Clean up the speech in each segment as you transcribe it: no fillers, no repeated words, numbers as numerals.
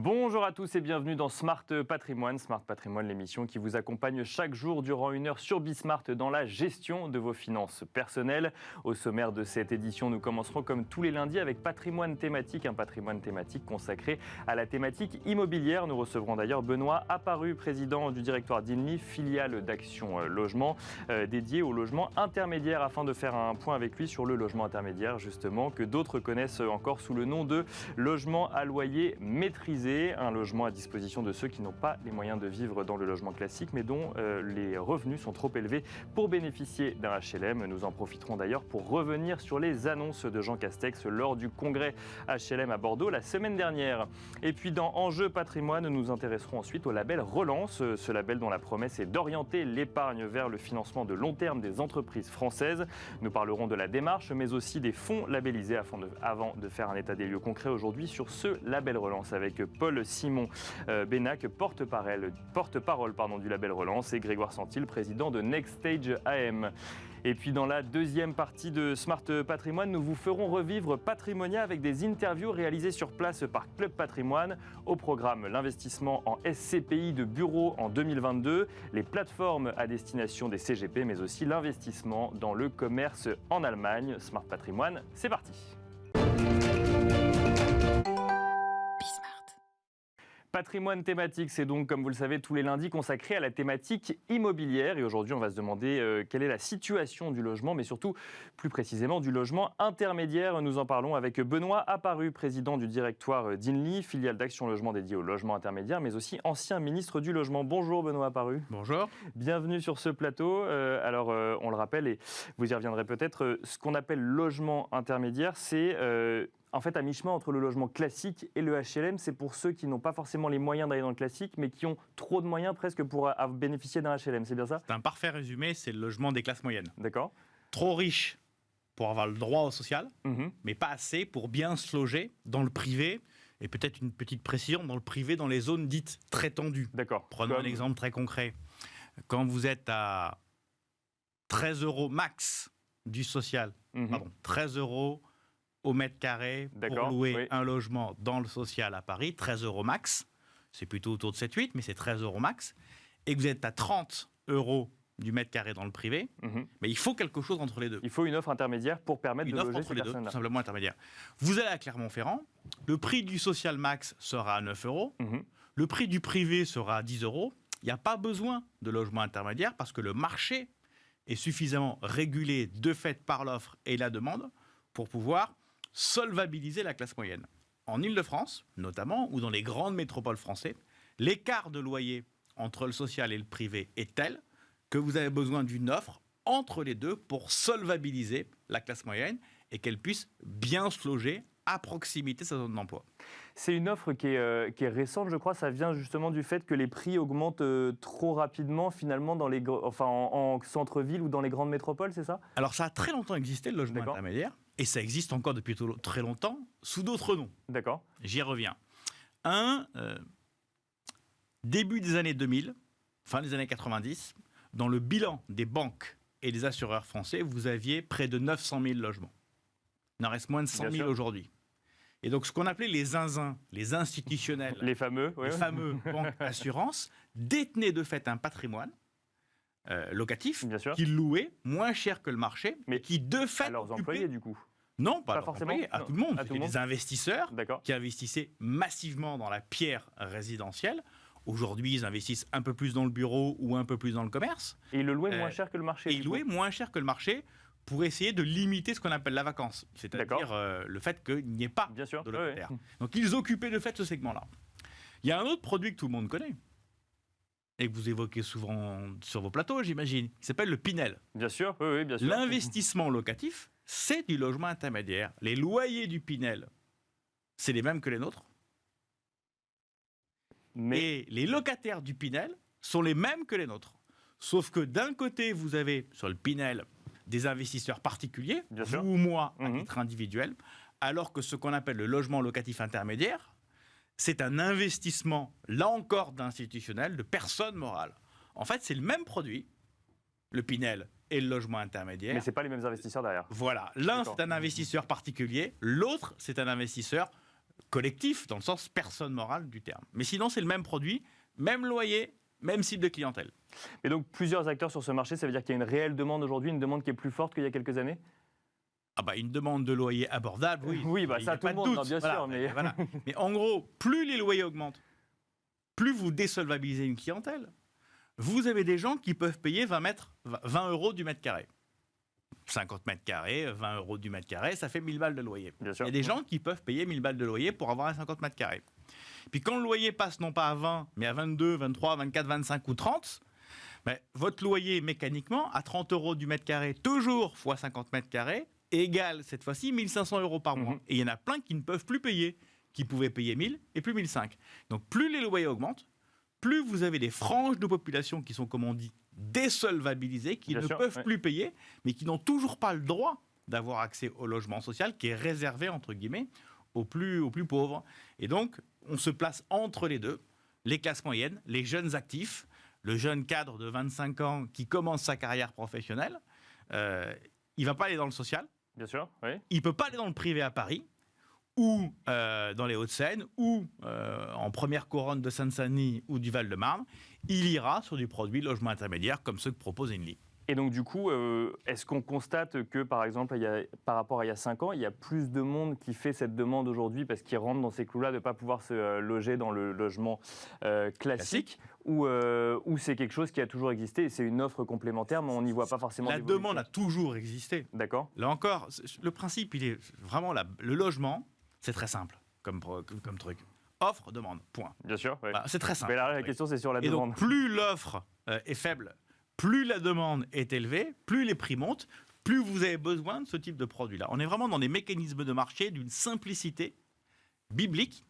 Bonjour à tous et bienvenue dans Smart Patrimoine. Smart Patrimoine, l'émission qui vous accompagne chaque jour durant 1 heure sur Bismart dans la gestion de vos finances personnelles. Au sommaire de cette édition, nous commencerons comme tous les lundis avec Patrimoine thématique, un patrimoine thématique consacré à la thématique immobilière. Nous recevrons d'ailleurs Benoît Apparu, président du directoire d'INLI, filiale d'Action Logement, dédié au logement intermédiaire, afin de faire un point avec lui sur le logement intermédiaire, justement, que d'autres connaissent encore sous le nom de logement à loyer maîtrisé. Un logement à disposition de ceux qui n'ont pas les moyens de vivre dans le logement classique, mais dont les revenus sont trop élevés pour bénéficier d'un HLM. Nous en profiterons d'ailleurs pour revenir sur les annonces de Jean Castex lors du congrès HLM à Bordeaux la semaine dernière. Et puis dans Enjeux Patrimoine, nous nous intéresserons ensuite au label Relance, ce label dont la promesse est d'orienter l'épargne vers le financement de long terme des entreprises françaises. Nous parlerons de la démarche, mais aussi des fonds labellisés avant de faire un état des lieux concret aujourd'hui sur ce label Relance avec Paul Simon Bénac, porte-parole du label Relance, et Grégoire Santil, président de Next Stage AM. Et puis dans la deuxième partie de Smart Patrimoine, nous vous ferons revivre Patrimonia avec des interviews réalisées sur place par Club Patrimoine. Au programme, l'investissement en SCPI de bureaux en 2022, les plateformes à destination des CGP, mais aussi l'investissement dans le commerce en Allemagne. Smart Patrimoine, c'est parti. Patrimoine thématique, c'est donc, comme vous le savez, tous les lundis consacré à la thématique immobilière. Et aujourd'hui, on va se demander quelle est la situation du logement, mais surtout, plus précisément, du logement intermédiaire. Nous en parlons avec Benoît Apparu, président du directoire d'INLI, filiale d'Action Logement dédiée au logement intermédiaire, mais aussi ancien ministre du Logement. Bonjour Benoît Apparu. Bonjour. Bienvenue sur ce plateau. On le rappelle, et vous y reviendrez peut-être, ce qu'on appelle logement intermédiaire, c'est... En fait, à mi-chemin entre le logement classique et le HLM, c'est pour ceux qui n'ont pas forcément les moyens d'aller dans le classique, mais qui ont trop de moyens presque pour bénéficier d'un HLM, c'est bien ça? C'est un parfait résumé, c'est le logement des classes moyennes. D'accord. Trop riche pour avoir le droit au social, mais pas assez pour bien se loger dans le privé, et peut-être une petite précision, dans le privé, dans les zones dites très tendues. D'accord. Prenons un exemple très concret. Quand vous êtes à 13 € max du social, 13 € au mètre carré pour louer un logement dans le social à Paris, 13 € max, c'est plutôt autour de 7-8, mais c'est 13 € max, et que vous êtes à 30 € du mètre carré dans le privé, mais il faut quelque chose entre les deux. Il faut une offre intermédiaire pour permettre de loger ces personnes-là. Tout simplement intermédiaire. Vous allez à Clermont-Ferrand, le prix du social max sera à 9 €, le prix du privé sera à 10 €, il n'y a pas besoin de logement intermédiaire parce que le marché est suffisamment régulé de fait par l'offre et la demande pour pouvoir solvabiliser la classe moyenne. En Île-de-France, notamment, ou dans les grandes métropoles françaises, l'écart de loyer entre le social et le privé est tel que vous avez besoin d'une offre entre les deux pour solvabiliser la classe moyenne et qu'elle puisse bien se loger à proximité de sa zone d'emploi. C'est une offre qui est récente, je crois. Ça vient justement du fait que les prix augmentent trop rapidement, finalement, en centre-ville ou dans les grandes métropoles, c'est ça? Alors, ça a très longtemps existé, le logement intermédiaire, et ça existe encore depuis très longtemps, sous d'autres noms. D'accord. J'y reviens. Début des années 2000, fin des années 90, dans le bilan des banques et des assureurs français, vous aviez près de 900 000 logements. Il en reste moins de 100 000 aujourd'hui. Et donc, ce qu'on appelait les zinzins, les institutionnels, les fameux banques assurances, détenaient de fait un patrimoine locatif qu'ils louaient moins cher que le marché, mais qui de fait... À leurs employés, du coup? Non, pas forcément. À tout le monde. C'était des investisseurs qui investissaient massivement dans la pierre résidentielle. Aujourd'hui, ils investissent un peu plus dans le bureau ou un peu plus dans le commerce. Et ils le louaient moins cher que le marché? Et ils louaient moins cher que le marché pour essayer de limiter ce qu'on appelle la vacance, c'est-à-dire le fait qu'il n'y ait pas de locataires. Donc ils occupaient de fait ce segment-là. Il y a un autre produit que tout le monde connaît, et que vous évoquez souvent sur vos plateaux, j'imagine, qui s'appelle le Pinel. Bien sûr, oui, bien sûr. L'investissement locatif, c'est du logement intermédiaire. Les loyers du Pinel, c'est les mêmes que les nôtres. Et les locataires du Pinel sont les mêmes que les nôtres. Sauf que d'un côté, vous avez sur le Pinel des investisseurs particuliers, vous ou moi, à titre individuel, alors que ce qu'on appelle le logement locatif intermédiaire, c'est un investissement, là encore, d'institutionnel, de personnes morales. En fait, c'est le même produit, le Pinel et le logement intermédiaire. Mais ce n'est pas les mêmes investisseurs derrière. Voilà. L'un, c'est un investisseur particulier. L'autre, c'est un investisseur collectif, dans le sens personne morale du terme. Mais sinon, c'est le même produit, même loyer, même cible de clientèle. Mais donc, plusieurs acteurs sur ce marché, ça veut dire qu'il y a une réelle demande aujourd'hui, une demande qui est plus forte qu'il y a quelques années? Une demande de loyer abordable, oui. Oui, ça tout le monde, non, bien sûr. Voilà. Mais en gros, plus les loyers augmentent, plus vous désolvabilisez une clientèle. Vous avez des gens qui peuvent payer 20 € du mètre carré. 50 mètres carrés, 20 € du mètre carré, ça fait 1000 balles de loyer. Bien sûr. Il y a des gens qui peuvent payer 1000 balles de loyer pour avoir un 50 mètres carrés. Puis quand le loyer passe non pas à 20, mais à 22, 23, 24, 25 ou 30, votre loyer mécaniquement, à 30 € du mètre carré, toujours fois 50 mètres carrés, égale cette fois-ci 1500 € par mois. Et il y en a plein qui ne peuvent plus payer, qui pouvaient payer 1000 et plus 1500. Donc plus les loyers augmentent, plus vous avez des franges de population qui sont, comme on dit, désolvabilisés, qui ne peuvent plus payer, mais qui n'ont toujours pas le droit d'avoir accès au logement social, qui est réservé, entre guillemets, aux plus pauvres. Et donc, on se place entre les deux, les classes moyennes, les jeunes actifs, le jeune cadre de 25 ans qui commence sa carrière professionnelle. Il ne va pas aller dans le social. Bien sûr, oui. Il ne peut pas aller dans le privé à Paris, ou dans les Hauts-de-Seine, ou en première couronne de Seine-Saint-Denis ou du Val-de-Marne. Il ira sur du produit logement intermédiaire comme ceux que propose Enli. Et donc du coup, est-ce qu'on constate que par exemple, par rapport à il y a 5 ans, il y a plus de monde qui fait cette demande aujourd'hui parce qu'ils rentrent dans ces clous-là de ne pas pouvoir se loger dans le logement classique. Ou c'est quelque chose qui a toujours existé et c'est une offre complémentaire, mais on n'y voit pas forcément d'évolution. La demande a toujours existé. D'accord. Là encore, le principe, il est vraiment le logement, c'est très simple comme truc. Offre, demande, point. Bien sûr. Oui. C'est très simple. Mais là, la question, c'est sur la et demande. Donc, plus l'offre est faible, plus la demande est élevée, plus les prix montent, plus vous avez besoin de ce type de produit-là. On est vraiment dans des mécanismes de marché d'une simplicité biblique.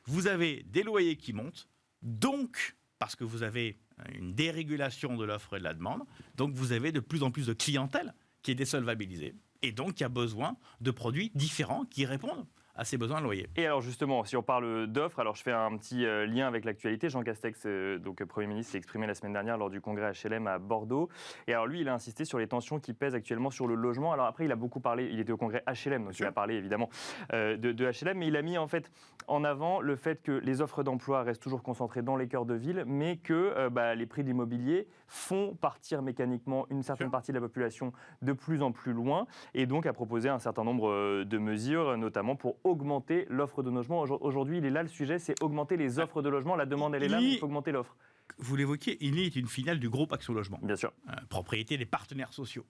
Vous avez des loyers qui montent, donc, parce que vous avez une dérégulation de l'offre et de la demande, donc vous avez de plus en plus de clientèle qui est désolvabilisée. Et donc, il y a besoin de produits différents qui répondent à ses besoins de loyer. Et alors justement, si on parle d'offres, alors je fais un petit lien avec l'actualité. Jean Castex, donc Premier ministre, s'est exprimé la semaine dernière lors du congrès HLM à Bordeaux. Et alors lui, il a insisté sur les tensions qui pèsent actuellement sur le logement. Alors après, il a beaucoup parlé, il était au congrès HLM, donc il a parlé évidemment de HLM, mais il a mis en fait en avant le fait que les offres d'emploi restent toujours concentrées dans les cœurs de ville, mais que les prix de l'immobilier font partir mécaniquement une certaine partie de la population de plus en plus loin, et donc a proposé un certain nombre de mesures, notamment pour augmenter l'offre de logement. Aujourd'hui, il est là le sujet, c'est augmenter les offres de logement. La demande, elle est là, mais il faut augmenter l'offre. Vous l'évoquiez, Enli est une filiale du groupe Action Logement. Bien sûr. Propriété des partenaires sociaux,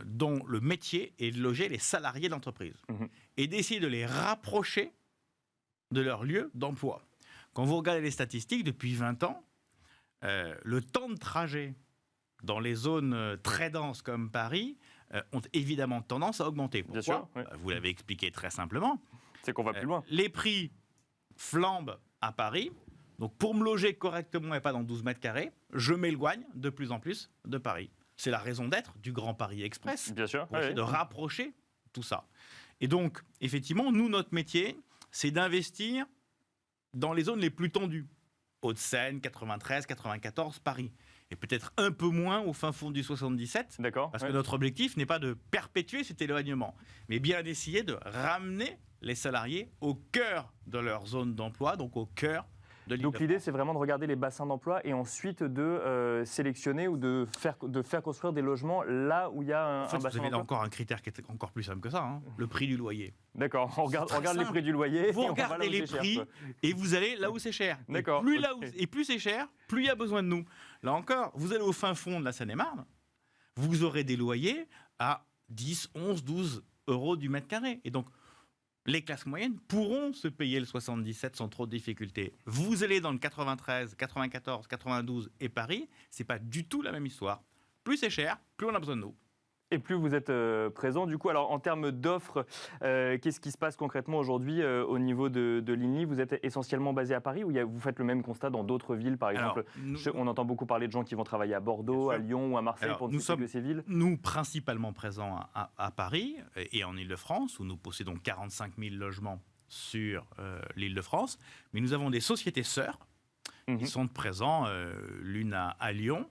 dont le métier est de loger les salariés de l'entreprise et d'essayer de les rapprocher de leur lieu d'emploi. Quand vous regardez les statistiques, depuis 20 ans, le temps de trajet dans les zones très denses comme Paris ont évidemment tendance à augmenter. Pourquoi ? Bien sûr, oui. Vous l'avez expliqué très simplement. C'est qu'on va plus loin. Les prix flambent à Paris. Donc pour me loger correctement et pas dans 12 mètres carrés, je m'éloigne de plus en plus de Paris. C'est la raison d'être du Grand Paris Express. Bien sûr. Pour essayer de rapprocher tout ça. Et donc, effectivement, nous, notre métier, c'est d'investir dans les zones les plus tendues. Hauts-de-Seine, 93, 94, Paris. Et peut-être un peu moins au fin fond du 77. D'accord. Parce que notre objectif n'est pas de perpétuer cet éloignement, mais bien d'essayer de ramener les salariés au cœur de leur zone d'emploi, donc au cœur de l'Île-de-France. Donc l'idée, c'est vraiment de regarder les bassins d'emploi et ensuite de sélectionner ou de faire construire des logements là où il y a un bassin d'emploi. Vous avez encore un critère qui est encore plus simple que ça, le prix du loyer. D'accord, on regarde les prix du loyer. Vous regardez les prix et vous allez là où c'est cher. D'accord. Et plus c'est cher, plus il y a besoin de nous. Là encore, vous allez au fin fond de la Seine-et-Marne, vous aurez des loyers à 10, 11, 12 € du mètre carré. Et donc, les classes moyennes pourront se payer le 77 sans trop de difficultés. Vous allez dans le 93, 94, 92 et Paris, c'est pas du tout la même histoire. Plus c'est cher, plus on a besoin de nous. Et plus vous êtes présent. Du coup, alors en termes d'offres, qu'est-ce qui se passe concrètement aujourd'hui au niveau de l'Inli ? Vous êtes essentiellement basé à Paris ou vous faites le même constat dans d'autres villes, par exemple ? On entend beaucoup parler de gens qui vont travailler à Bordeaux, à Lyon ou à Marseille, pour ne citer que ces villes. Nous, principalement présents à Paris et en Île-de-France, où nous possédons 45 000 logements sur l'Île-de-France. Mais nous avons des sociétés sœurs qui sont présents, l'une à Lyon,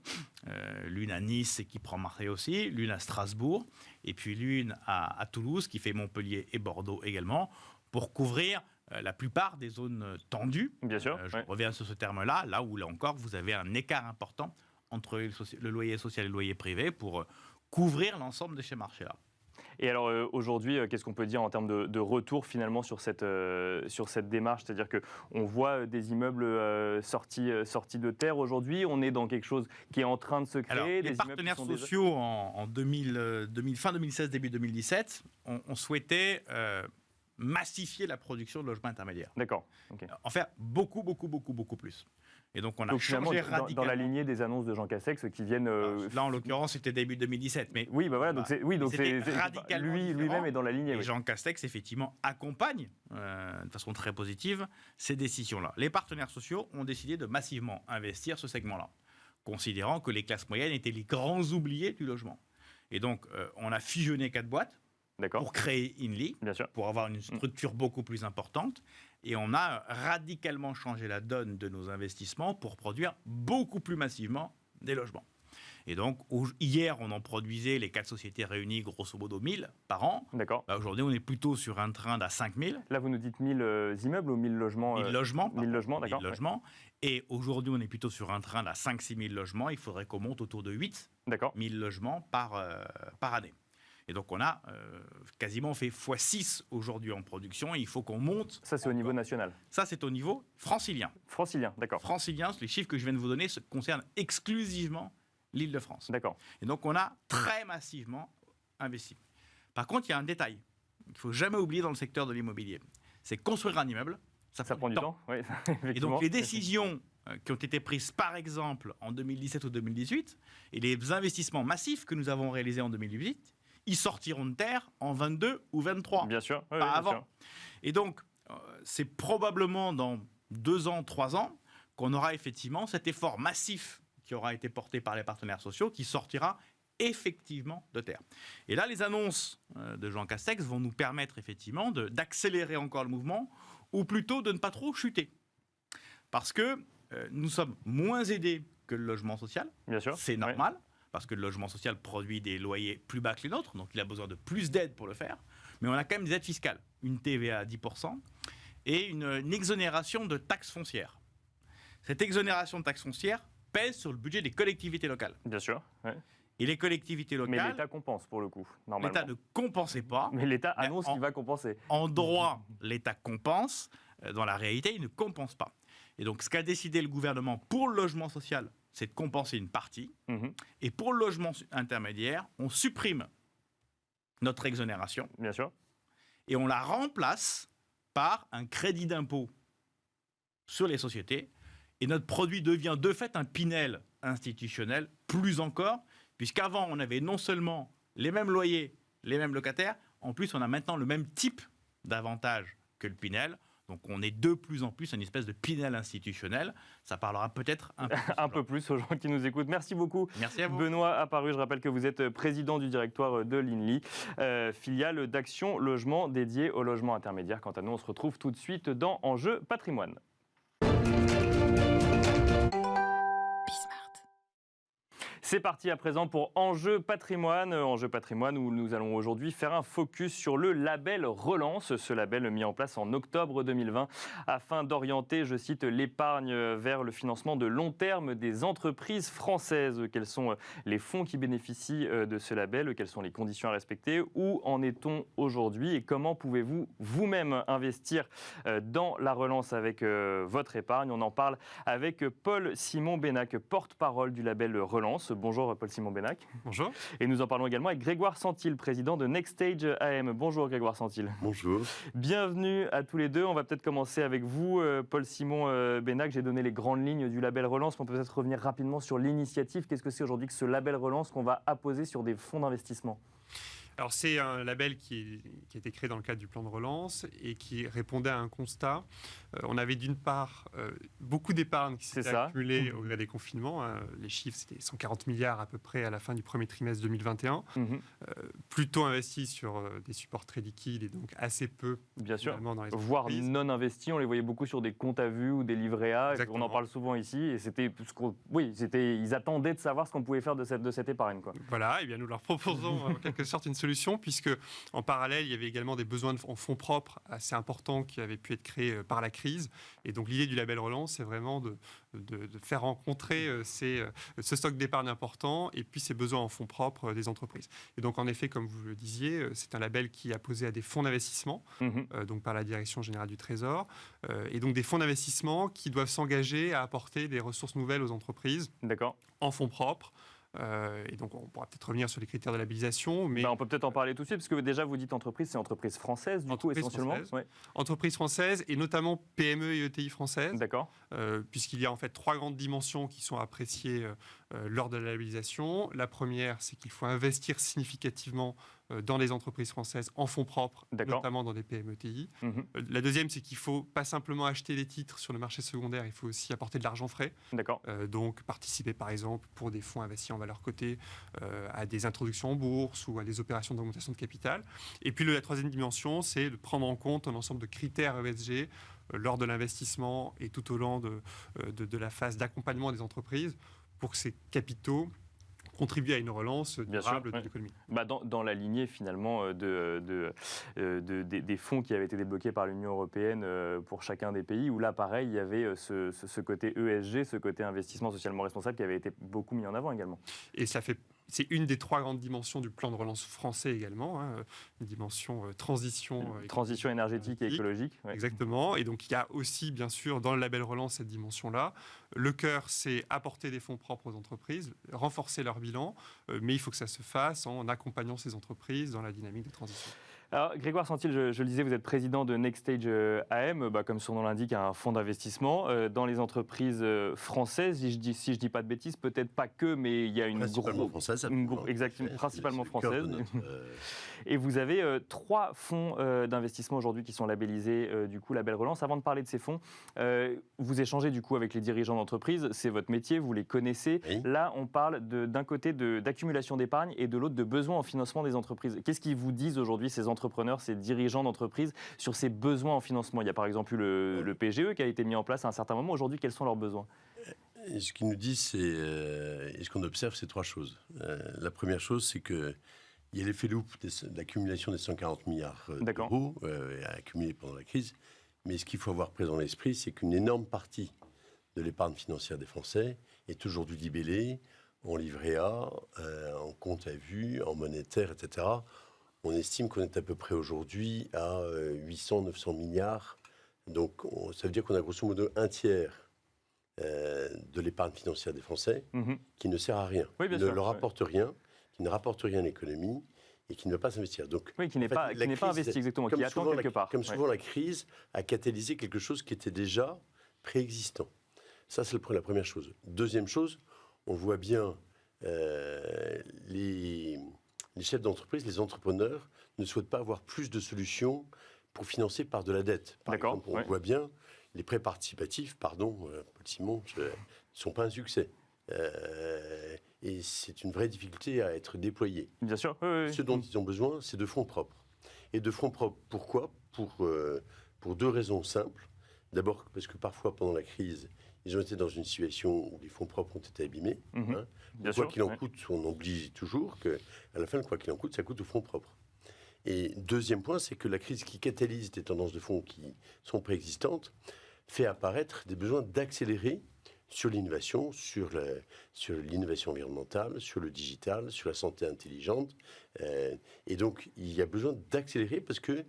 l'une à Nice et qui prend Marseille aussi, l'une à Strasbourg, et puis l'une à Toulouse qui fait Montpellier et Bordeaux également, pour couvrir la plupart des zones tendues. Bien sûr. Je reviens sur ce terme-là, là où, là encore, vous avez un écart important entre le loyer social et le loyer privé pour couvrir l'ensemble de ces marchés-là. Et alors aujourd'hui, qu'est-ce qu'on peut dire en termes de retour finalement sur cette démarche? C'est-à-dire qu'on voit des immeubles sortis de terre aujourd'hui, on est dans quelque chose qui est en train de se créer. Alors, les partenaires sociaux en fin 2016, début 2017, on souhaitait massifier la production de logements intermédiaires. D'accord. Okay. En faire beaucoup plus. Et donc, on a changé radicalement. Dans la lignée des annonces de Jean Castex qui viennent... Là, en l'occurrence, c'était début 2017. Mais oui, bah voilà, donc c'est radicalement lui-même est dans la lignée. Et oui. Jean Castex, effectivement, accompagne de façon très positive ces décisions-là. Les partenaires sociaux ont décidé de massivement investir ce segment-là, considérant que les classes moyennes étaient les grands oubliés du logement. Et donc, on a fusionné 4 boîtes pour créer Inly, pour avoir une structure beaucoup plus importante. Et on a radicalement changé la donne de nos investissements pour produire beaucoup plus massivement des logements. Et donc, hier, on en produisait, les 4 sociétés réunies, grosso modo 1000 par an. D'accord. Aujourd'hui, on est plutôt sur un train d'à 5000. Là, vous nous dites 1000 immeubles ou 1000 logements 1000 logements. 1000 logements, d'accord. 1000 logements. Et aujourd'hui, on est plutôt sur un train d'à 5-6 000 logements. Il faudrait qu'on monte autour de 8 000 logements par année. Et donc, on a quasiment fait x6 aujourd'hui en production. Et il faut qu'on monte. Ça, c'est au niveau national. Ça, c'est au niveau francilien. Francilien, d'accord. Francilien, les chiffres que je viens de vous donner concernent exclusivement l'Île-de-France. D'accord. Et donc, on a très massivement investi. Par contre, il y a un détail qu'il ne faut jamais oublier dans le secteur de l'immobilier. C'est construire un immeuble. Ça prend du temps. Oui, et donc, les décisions qui ont été prises, par exemple, en 2017 ou 2018, et les investissements massifs que nous avons réalisés en 2018, ils sortiront de terre en 22 ou 23. Bien sûr. Pas avant. Bien sûr. Et donc, c'est probablement dans 2 ans, 3 ans, qu'on aura effectivement cet effort massif qui aura été porté par les partenaires sociaux qui sortira effectivement de terre. Et là, les annonces de Jean Castex vont nous permettre effectivement d'accélérer encore le mouvement, ou plutôt de ne pas trop chuter. Parce que nous sommes moins aidés que le logement social. Bien sûr. C'est normal. Oui. Parce que le logement social produit des loyers plus bas que les nôtres, donc il a besoin de plus d'aides pour le faire. Mais on a quand même des aides fiscales, une TVA à 10% et une exonération de taxes foncières. Cette exonération de taxes foncières pèse sur le budget des collectivités locales. Bien sûr. Oui. Et les collectivités locales... Mais l'État compense pour le coup, normalement. L'État ne compensait pas. Mais l'État annonce qu'il va compenser. En droit, l'État compense. Dans la réalité, il ne compense pas. Et donc, ce qu'a décidé le gouvernement pour le logement social, c'est de compenser une partie. Et pour le logement intermédiaire, on supprime notre exonération. Bien sûr. Et on la remplace par un crédit d'impôt sur les sociétés. Et notre produit devient de fait un Pinel institutionnel, plus encore, puisqu'avant, on avait non seulement les mêmes loyers, les mêmes locataires, en plus, on a maintenant le même type d'avantage que le Pinel. Donc, on est de plus en plus une espèce de Pinel institutionnel. Ça parlera peut-être un peu plus aux gens qui nous écoutent. Merci beaucoup. Merci à vous. Benoît Apparu, je rappelle que vous êtes président du directoire de l'Inly, filiale d'Action Logement dédiée au logement intermédiaire. Quant à nous, on se retrouve tout de suite dans Enjeu Patrimoine. C'est parti à présent pour Enjeu Patrimoine. Enjeu Patrimoine où nous allons aujourd'hui faire un focus sur le label Relance. Ce label mis en place en octobre 2020 afin d'orienter, je cite, l'épargne vers le financement de long terme des entreprises françaises. Quels sont les fonds qui bénéficient de ce label? Quelles sont les conditions à respecter? Où en est-on aujourd'hui? Et comment pouvez-vous vous-même investir dans la relance avec votre épargne? On en parle avec Paul-Simon Bénac, porte-parole du label Relance. Bonjour Paul-Simon Bénac. Bonjour. Et nous en parlons également avec Grégoire Santil, président de Nextage AM. Bonjour Grégoire Santil. Bonjour. Bienvenue à tous les deux. On va peut-être commencer avec vous, Paul-Simon Bénac. J'ai donné les grandes lignes du label Relance, mais on peut peut-être revenir rapidement sur l'initiative. Qu'est-ce que c'est aujourd'hui que ce label Relance qu'on va apposer sur des fonds d'investissement? Alors c'est un label qui a été créé dans le cadre du plan de relance et qui répondait à un constat. On avait d'une part beaucoup d'épargne qui s'était accumulée au gré des confinements. Les chiffres, c'était 140 milliards à peu près à la fin du premier trimestre 2021. plutôt investis sur des supports très liquides et donc assez peu bien sûr, dans les voire non investis. On les voyait beaucoup sur des comptes à vue ou des livrets A. On en parle souvent ici et ils attendaient de savoir ce qu'on pouvait faire de cette épargne, quoi. Voilà, et bien nous leur proposons en quelque sorte une solution, puisque en parallèle il y avait également des besoins en fonds propres assez importants qui avaient pu être créés par la crise. Et donc l'idée du label Relance, c'est vraiment de faire rencontrer ce stock d'épargne important et puis ces besoins en fonds propres des entreprises. Et donc en effet, comme vous le disiez, c'est un label qui est apposé à des fonds d'investissement, donc par la Direction générale du Trésor, et donc des fonds d'investissement qui doivent s'engager à apporter des ressources nouvelles aux entreprises en fonds propres. Et donc, on pourra peut-être revenir sur les critères de labellisation. Mais on peut peut-être en parler tout de suite, parce que déjà, vous dites entreprise, c'est entreprise française, du coup, essentiellement. Entreprise française, et notamment PME et ETI françaises. D'accord. Puisqu'il y a en fait 3 grandes dimensions qui sont appréciées lors de la labellisation. La première, c'est qu'il faut investir significativement dans les entreprises françaises en fonds propres, notamment dans des PME-ETI. La deuxième, c'est qu'il ne faut pas simplement acheter des titres sur le marché secondaire, il faut aussi apporter de l'argent frais. Donc participer par exemple pour des fonds investis en valeur cotée à des introductions en bourse ou à des opérations d'augmentation de capital. Et puis la troisième dimension, c'est de prendre en compte un ensemble de critères ESG lors de l'investissement et tout au long de la phase d'accompagnement des entreprises pour que ces capitaux contribuer à une relance durable de l'économie. Dans la lignée finalement des fonds qui avaient été débloqués par l'Union européenne pour chacun des pays, où là pareil il y avait ce côté ESG, ce côté investissement socialement responsable qui avait été beaucoup mis en avant également. Et c'est une des 3 grandes dimensions du plan de relance français également, une dimension transition énergétique et écologique. Exactement. Et donc il y a aussi bien sûr dans le label relance cette dimension-là. Le cœur, c'est apporter des fonds propres aux entreprises, renforcer leur bilan, mais il faut que ça se fasse en accompagnant ces entreprises dans la dynamique de transition. Alors, Grégoire Santil, je le disais, vous êtes président de Next Stage AM, comme son nom l'indique, un fonds d'investissement dans les entreprises françaises. Si je dis pas de bêtises, peut-être pas que, mais il y a une principalement française. Et vous avez 3 fonds d'investissement aujourd'hui qui sont labellisés du coup label Relance. Avant de parler de ces fonds, vous échangez du coup avec les dirigeants d'entreprise. C'est votre métier, vous les connaissez. Oui. Là, on parle d'un côté d'accumulation d'épargne et de l'autre de besoins en financement des entreprises. Qu'est-ce qu'ils vous disent aujourd'hui ces entrepreneurs, ces dirigeants d'entreprise sur ces besoins en financement? Il y a par exemple eu le PGE qui a été mis en place à un certain moment. Aujourd'hui, quels sont leurs besoins? Ce qu'ils nous disent, et ce qu'on observe, c'est 3 choses. La première chose, c'est qu'il y a l'effet loupe de l'accumulation des 140 milliards d'euros accumulés pendant la crise. Mais ce qu'il faut avoir présent à l'esprit, c'est qu'une énorme partie de l'épargne financière des Français est aujourd'hui libellée en livret A, en compte à vue, en monétaire, etc. On estime qu'on est à peu près aujourd'hui à 800-900 milliards. Donc, ça veut dire qu'on a grosso modo un tiers de l'épargne financière des Français qui ne sert à rien, qui ne leur apporte rien, qui ne rapporte rien à l'économie et qui ne va pas s'investir. Donc, qui n'est pas investi exactement, qui attend quelque part. Comme souvent, la crise a catalysé quelque chose qui était déjà préexistant. Ça, c'est la première chose. Deuxième chose, on voit bien les chefs d'entreprise, les entrepreneurs ne souhaitent pas avoir plus de solutions pour financer par de la dette. Par exemple, on voit bien les prêts participatifs, Paul Simon, ne sont pas un succès. Et c'est une vraie difficulté à être déployé. Bien sûr. Ce dont ils ont besoin, c'est de fonds propres. Et de fonds propres, pourquoi ? Pour 2 raisons simples. D'abord, parce que parfois, pendant la crise, ils ont été dans une situation où les fonds propres ont été abîmés. Quoi qu'il en coûte, on oublie toujours qu'à la fin, quoi qu'il en coûte, ça coûte aux fonds propres. Et deuxième point, c'est que la crise qui catalyse des tendances de fonds qui sont préexistantes fait apparaître des besoins d'accélérer sur l'innovation, sur l'innovation environnementale, sur le digital, sur la santé intelligente. Et donc, il y a besoin d'accélérer parce que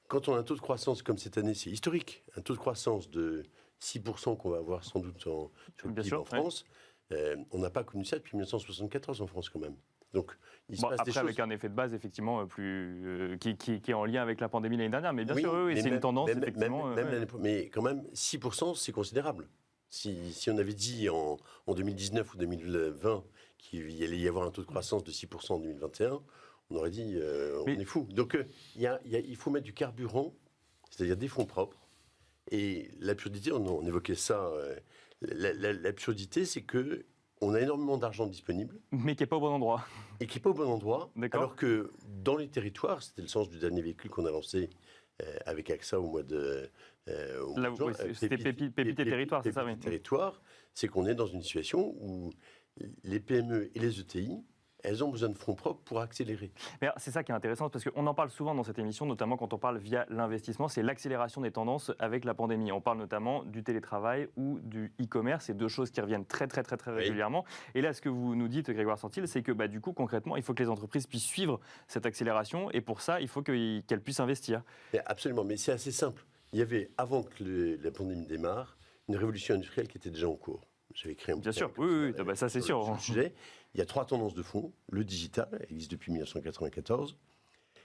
quand on a un taux de croissance comme cette année, c'est historique, un taux de croissance de 6% qu'on va avoir sans doute sur le PIB en France, on n'a pas connu ça depuis 1974 en France quand même. Donc, il se passe des choses. Avec un effet de base, effectivement, qui est en lien avec la pandémie l'année dernière. Mais bien sûr, c'est une tendance, effectivement. Mais quand même, 6%, c'est considérable. Si on avait dit en 2019 ou 2020 qu'il allait y avoir un taux de croissance de 6% en 2021, on aurait dit on est fou. Donc, il faut mettre du carburant, c'est-à-dire des fonds propres. Et l'absurdité, on évoquait ça, l'absurdité, c'est que on a énormément d'argent disponible. Mais qui n'est pas au bon endroit. Et qui n'est pas au bon endroit. Alors que dans les territoires, c'était le sens du dernier véhicule qu'on a lancé avec AXA au mois de juin. C'était Pépite et Territoire, c'est ça, oui. Territoire, c'est qu'on est dans une situation où les PME et les ETI, elles ont besoin de fonds propres pour accélérer. Mais c'est ça qui est intéressant, parce qu'on en parle souvent dans cette émission, notamment quand on parle via l'investissement, c'est l'accélération des tendances avec la pandémie. On parle notamment du télétravail ou du e-commerce, c'est deux choses qui reviennent très régulièrement. Et là, ce que vous nous dites, Grégoire Santil, c'est que du coup, concrètement, il faut que les entreprises puissent suivre cette accélération, et pour ça, il faut qu'elles puissent investir. Mais absolument, mais c'est assez simple. Il y avait, avant que la pandémie démarre, une révolution industrielle qui était déjà en cours. J'avais créé un Bien sûr, oui, ça c'est sûr. Le sujet. Il y a 3 tendances de fond. Le digital, elle existe depuis 1994.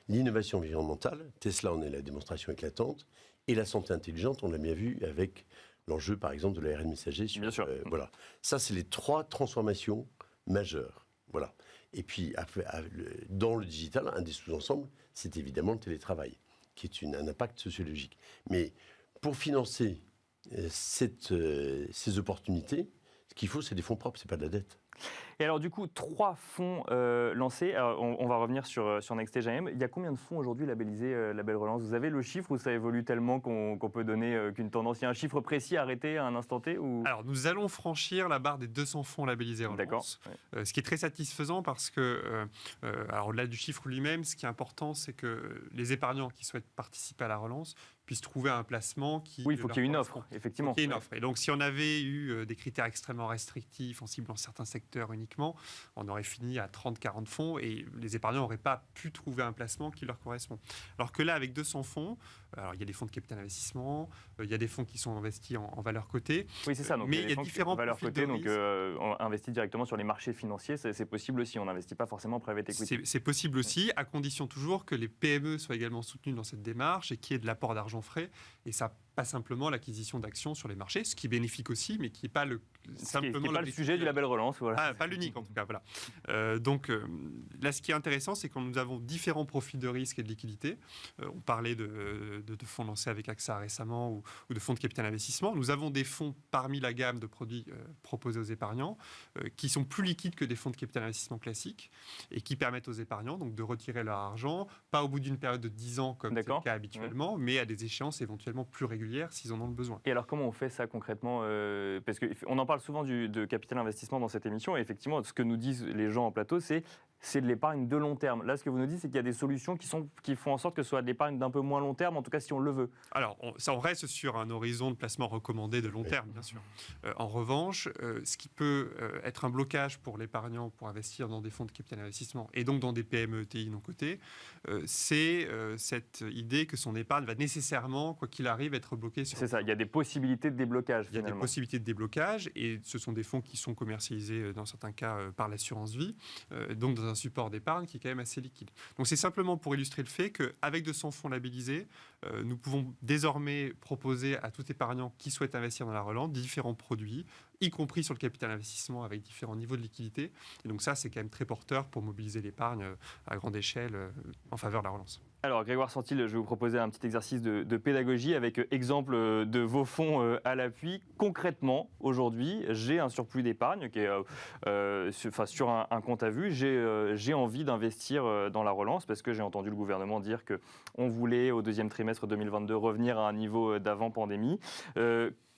L'innovation environnementale, Tesla en est la démonstration éclatante. Et la santé intelligente, on l'a bien vu avec l'enjeu, par exemple, de l'ARN messager. Bien sûr. Voilà. Ça, c'est les 3 transformations majeures. Voilà. Et puis, dans le digital, un des sous-ensembles, c'est évidemment le télétravail, qui est un impact sociologique. Mais pour financer ces opportunités, ce qu'il faut, c'est des fonds propres, c'est pas de la dette. Et alors du coup, 3 fonds lancés. Alors, on va revenir sur Nextage AM. Il y a combien de fonds aujourd'hui labellisés Label Relance? Vous avez le chiffre ou ça évolue tellement qu'on peut donner qu'une tendance? Il y a un chiffre précis arrêté à un instant T ou... Alors nous allons franchir la barre des 200 fonds labellisés Relance. D'accord. Ce qui est très satisfaisant parce que, alors au-delà du chiffre lui-même, ce qui est important, c'est que les épargnants qui souhaitent participer à la relance puissent trouver un placement qui... Oui, il faut qu'il y ait une offre, effectivement. Il faut qu'il y ait une offre. Et donc, si on avait eu des critères extrêmement restrictifs, en ciblant certains secteurs uniquement, on aurait fini à 30-40 fonds et les épargnants n'auraient pas pu trouver un placement qui leur correspond. Alors que là, avec 200 fonds, alors il y a des fonds de capital investissement, il y a des fonds qui sont investis en valeur cotée. Oui, c'est ça. Donc, mais il y a différents valeurs cotées, donc on investit directement sur les marchés financiers, c'est possible aussi. On n'investit pas forcément en private equity. C'est possible aussi, à condition toujours que les PME soient également soutenues dans cette démarche et qu'il y ait de l'apport d'argent frais. Et ça, pas simplement l'acquisition d'actions sur les marchés, ce qui est bénéfique aussi, mais qui n'est pas le sujet du label relance. Voilà. Pas l'unique en tout cas. Voilà. Donc là, ce qui est intéressant, c'est que nous avons différents profils de risque et de liquidité. On parlait de fonds lancés avec AXA récemment ou de fonds de capital investissement. Nous avons des fonds parmi la gamme de produits proposés aux épargnants qui sont plus liquides que des fonds de capital investissement classiques et qui permettent aux épargnants donc, de retirer leur argent, pas au bout d'une période de 10 ans comme c'est le cas habituellement, mais à des échéances éventuellement plus régulières s'ils en ont le besoin. Et alors comment on fait ça concrètement parce qu'on en parle souvent de capital investissement dans cette émission et effectivement ce que nous disent les gens en plateau c'est de l'épargne de long terme. Là ce que vous nous dites c'est qu'il y a des solutions qui font en sorte que ce soit de l'épargne d'un peu moins long terme, en tout cas si on le veut. Alors on reste sur un horizon de placement recommandé de long terme bien sûr. En revanche, ce qui peut être un blocage pour l'épargnant pour investir dans des fonds de capital investissement et donc dans des PME ETI non cotées, c'est cette idée que son épargne va nécessairement, quoi qu'il arrive, être bloquée sur... C'est ça, il y a des possibilités de déblocage finalement. Il y a des possibilités de déblocage et ce sont des fonds qui sont commercialisés dans certains cas par l'assurance vie, donc dans un support d'épargne qui est quand même assez liquide. Donc c'est simplement pour illustrer le fait qu'avec 200 fonds labellisés, nous pouvons désormais proposer à tout épargnant qui souhaite investir dans la relance différents produits, y compris sur le capital investissement avec différents niveaux de liquidité. Et donc ça, c'est quand même très porteur pour mobiliser l'épargne à grande échelle en faveur de la relance. Alors Grégoire Santil, je vais vous proposer un petit exercice de pédagogie avec exemple de vos fonds à l'appui. Concrètement, aujourd'hui, j'ai un surplus d'épargne qui est sur un compte à vue. J'ai envie d'investir dans la relance parce que j'ai entendu le gouvernement dire qu'on voulait au deuxième trimestre 2022 revenir à un niveau d'avant pandémie.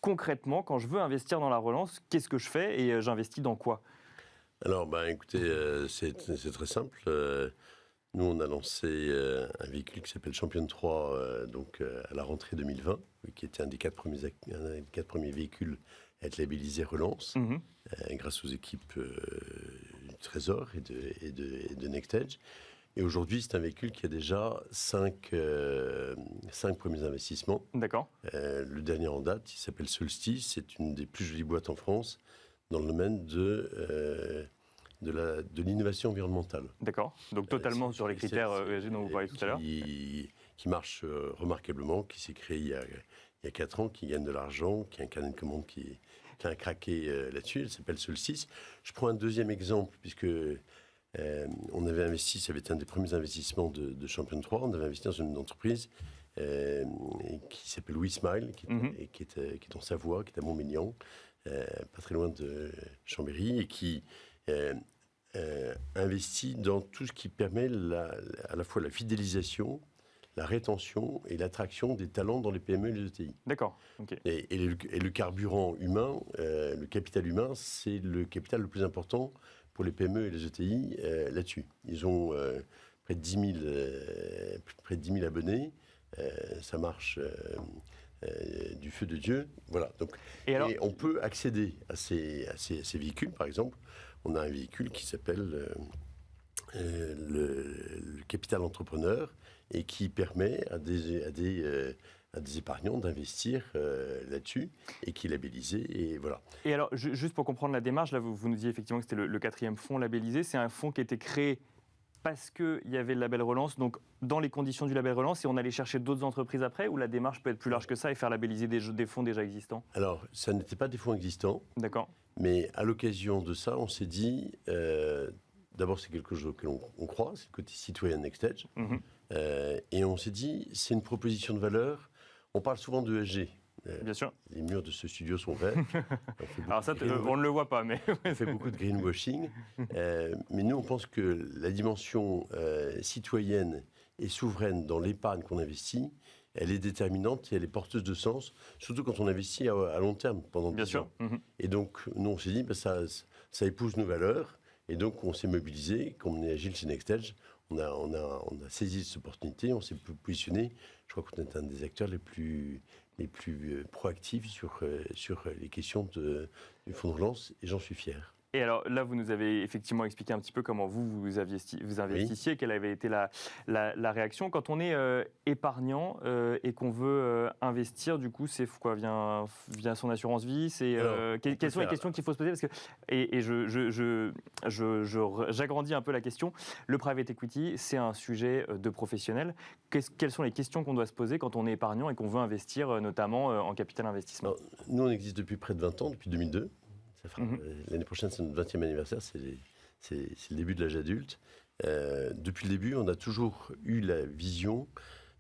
Concrètement, quand je veux investir dans la relance, qu'est-ce que je fais et j'investis dans quoi? Alors, écoutez, c'est très simple. Nous, on a lancé un véhicule qui s'appelle Champion 3 à la rentrée 2020, qui était un des 4 premiers véhicules à être labellisé Relance, grâce aux équipes du Trésor et de Nextage. Et aujourd'hui, c'est un véhicule qui a déjà 5 premiers investissements. D'accord. Le dernier en date, il s'appelle Solstice. C'est une des plus jolies boîtes en France dans le domaine de l'innovation environnementale. D'accord. Donc totalement sur les critères ESG dont vous parliez tout à l'heure. Qui marche remarquablement, qui s'est créé il y a 4 ans, qui gagne de l'argent, qui a un carnet de commandes qui a craqué là-dessus. Elle s'appelle Solstice. Je prends un deuxième exemple, puisque on avait investi, ça avait été un des premiers investissements de Champion 3, on avait investi dans une entreprise qui s'appelle WeSmile, qui est en Savoie, qui est à Montmélian, pas très loin de Chambéry, et qui investit dans tout ce qui permet à la fois la fidélisation, la rétention et l'attraction des talents dans les PME et les ETI. D'accord. Okay. Et le carburant humain, le capital humain, c'est le capital le plus important pour les PME et les ETI là-dessus. Ils ont près de 10 000 abonnés. Ça marche du feu de Dieu. Voilà. Donc, et on peut accéder à ces véhicules, par exemple. On a un véhicule qui s'appelle le capital entrepreneur et qui permet à des épargnants d'investir là-dessus et qui est labellisé. Et voilà. Et alors, juste pour comprendre la démarche, là, vous nous disiez effectivement que c'était le 4e fonds labellisé. C'est un fonds qui a été créé parce qu'il y avait le label relance, donc dans les conditions du label relance, et on allait chercher d'autres entreprises après, ou la démarche peut être plus large que ça et faire labelliser des fonds déjà existants? Alors, ça n'était pas des fonds existants. D'accord. Mais à l'occasion de ça, on s'est dit, d'abord c'est quelque chose que l'on croit, c'est le côté citoyen NextEdge, et on s'est dit, c'est une proposition de valeur. On parle souvent de ESG. Bien sûr. Les murs de ce studio sont verts. Alors ça, on ne le voit pas, mais... on fait beaucoup de greenwashing. Mais nous, on pense que la dimension citoyenne et souveraine dans l'épargne qu'on investit, elle est déterminante et elle est porteuse de sens, surtout quand on investit à long terme, pendant 10 ans. Et donc, nous, on s'est dit, ça épouse nos valeurs. Et donc, on s'est mobilisé, comme on est agile chez NextEdge, on a saisi cette opportunité, on s'est positionné. Je crois qu'on est un des acteurs les plus proactifs sur les questions du fonds de relance, et j'en suis fier. Et alors là, vous nous avez effectivement expliqué un petit peu comment vous investissiez, oui. Quelle avait été la réaction. Quand on est épargnant et qu'on veut investir, du coup, c'est quoi, via son assurance vie, quelles sont les questions qu'il faut se poser, parce que, j'agrandis un peu la question. Le private equity, c'est un sujet de professionnel. Quelles sont les questions qu'on doit se poser quand on est épargnant et qu'on veut investir, notamment en capital investissement? Alors, nous, on existe depuis près de 20 ans, depuis 2002. L'année prochaine, c'est notre 20e anniversaire, c'est le début de l'âge adulte. Depuis le début, on a toujours eu la vision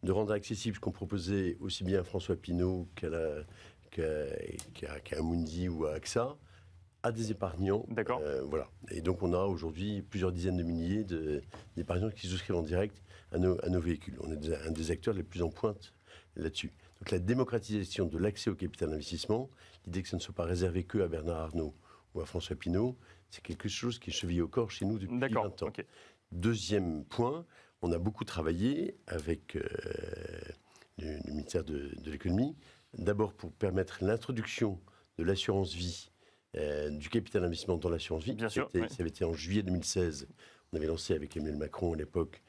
de rendre accessible ce qu'on proposait aussi bien à François Pinault qu'à Amundi ou à AXA, à des épargnants. D'accord. Voilà. Et donc, on a aujourd'hui plusieurs dizaines de milliers d'épargnants qui souscrivent en direct à nos véhicules. On est un des acteurs les plus en pointe là-dessus. Donc la démocratisation de l'accès au capital d'investissement, l'idée que ça ne soit pas réservé que à Bernard Arnault ou à François Pinault, c'est quelque chose qui est chevillé au corps chez nous depuis 20 ans. Okay. Deuxième point, on a beaucoup travaillé avec le ministère de l'économie, d'abord pour permettre l'introduction de l'assurance vie, du capital d'investissement dans l'assurance vie. Bien sûr, ça avait été en juillet 2016. On avait lancé avec Emmanuel Macron à l'époque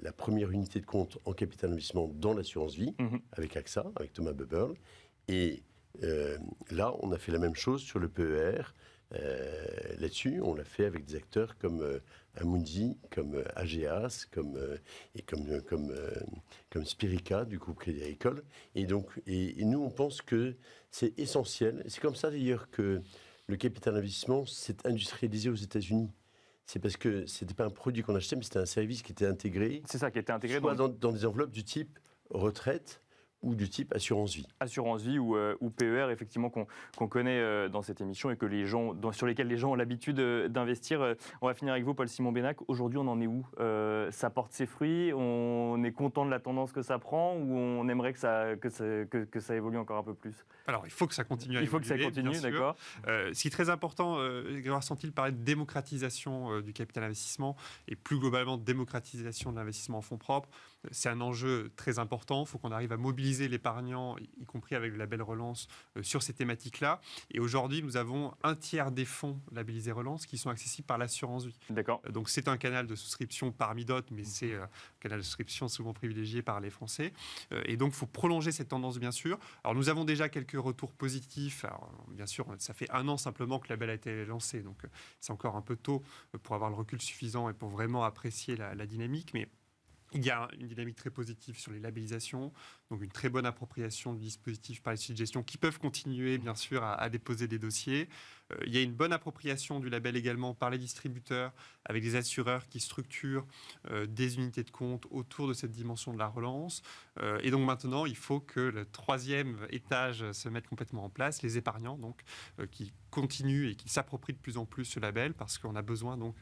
la première unité de compte en capital d'investissement dans l'assurance vie, avec AXA, avec Thomas Buberl. Et là, on a fait la même chose sur le PER. Là-dessus, on l'a fait avec des acteurs comme Amundi, comme AGEAS, comme Spirica, du groupe Crédit Agricole. Et nous, on pense que c'est essentiel. C'est comme ça, d'ailleurs, que le capital d'investissement s'est industrialisé aux États-Unis. C'est parce que ce n'était pas un produit qu'on achetait, mais c'était un service qui était intégré. C'est ça, qui était intégré soit dans des enveloppes du type retraite ou du type assurance vie. Assurance vie ou PER, effectivement, qu'on connaît dans cette émission et sur lesquels les gens ont l'habitude d'investir. On va finir avec vous, Paul-Simon Bénac. Aujourd'hui, on en est où? Ça porte ses fruits? On est content de la tendance que ça prend, ou on aimerait que ça évolue encore un peu plus? Alors, il faut que ça continue à évoluer. Il faut que ça continue, d'accord. Ce qui est très important, Grégoire Santil parlait de démocratisation du capital investissement et plus globalement de démocratisation de l'investissement en fonds propres. C'est un enjeu très important. Il faut qu'on arrive à mobiliser l'épargnant, y compris avec le label Relance, sur ces thématiques-là. Et aujourd'hui, nous avons un tiers des fonds labellisés Relance qui sont accessibles par l'assurance vie. D'accord. Donc c'est un canal de souscription parmi d'autres, mais c'est un canal de souscription souvent privilégié par les Français. Et donc il faut prolonger cette tendance, bien sûr. Alors nous avons déjà quelques retours positifs. Alors, bien sûr, ça fait 1 an simplement que le label a été lancé, donc c'est encore un peu tôt pour avoir le recul suffisant et pour vraiment apprécier la dynamique, mais il y a une dynamique très positive sur les labellisations, donc une très bonne appropriation du dispositif par les sociétés de gestion qui peuvent continuer, bien sûr, à déposer des dossiers. Il y a une bonne appropriation du label également par les distributeurs, avec des assureurs qui structurent des unités de compte autour de cette dimension de la relance. Et donc maintenant, il faut que le troisième étage se mette complètement en place, les épargnants donc, qui continuent et qui s'approprient de plus en plus ce label parce qu'on a besoin donc,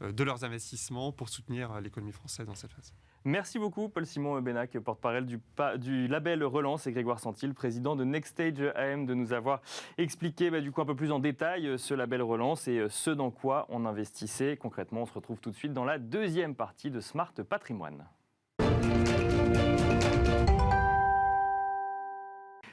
de leurs investissements pour soutenir l'économie française dans cette phase. Merci beaucoup Paul-Simon Bénac, porte-parole du label Relance, et Grégoire Santil, président de Nextage AM, de nous avoir expliqué du coup un peu plus en détail ce label Relance et ce dans quoi on investissait concrètement. On se retrouve tout de suite dans la deuxième partie de Smart Patrimoine.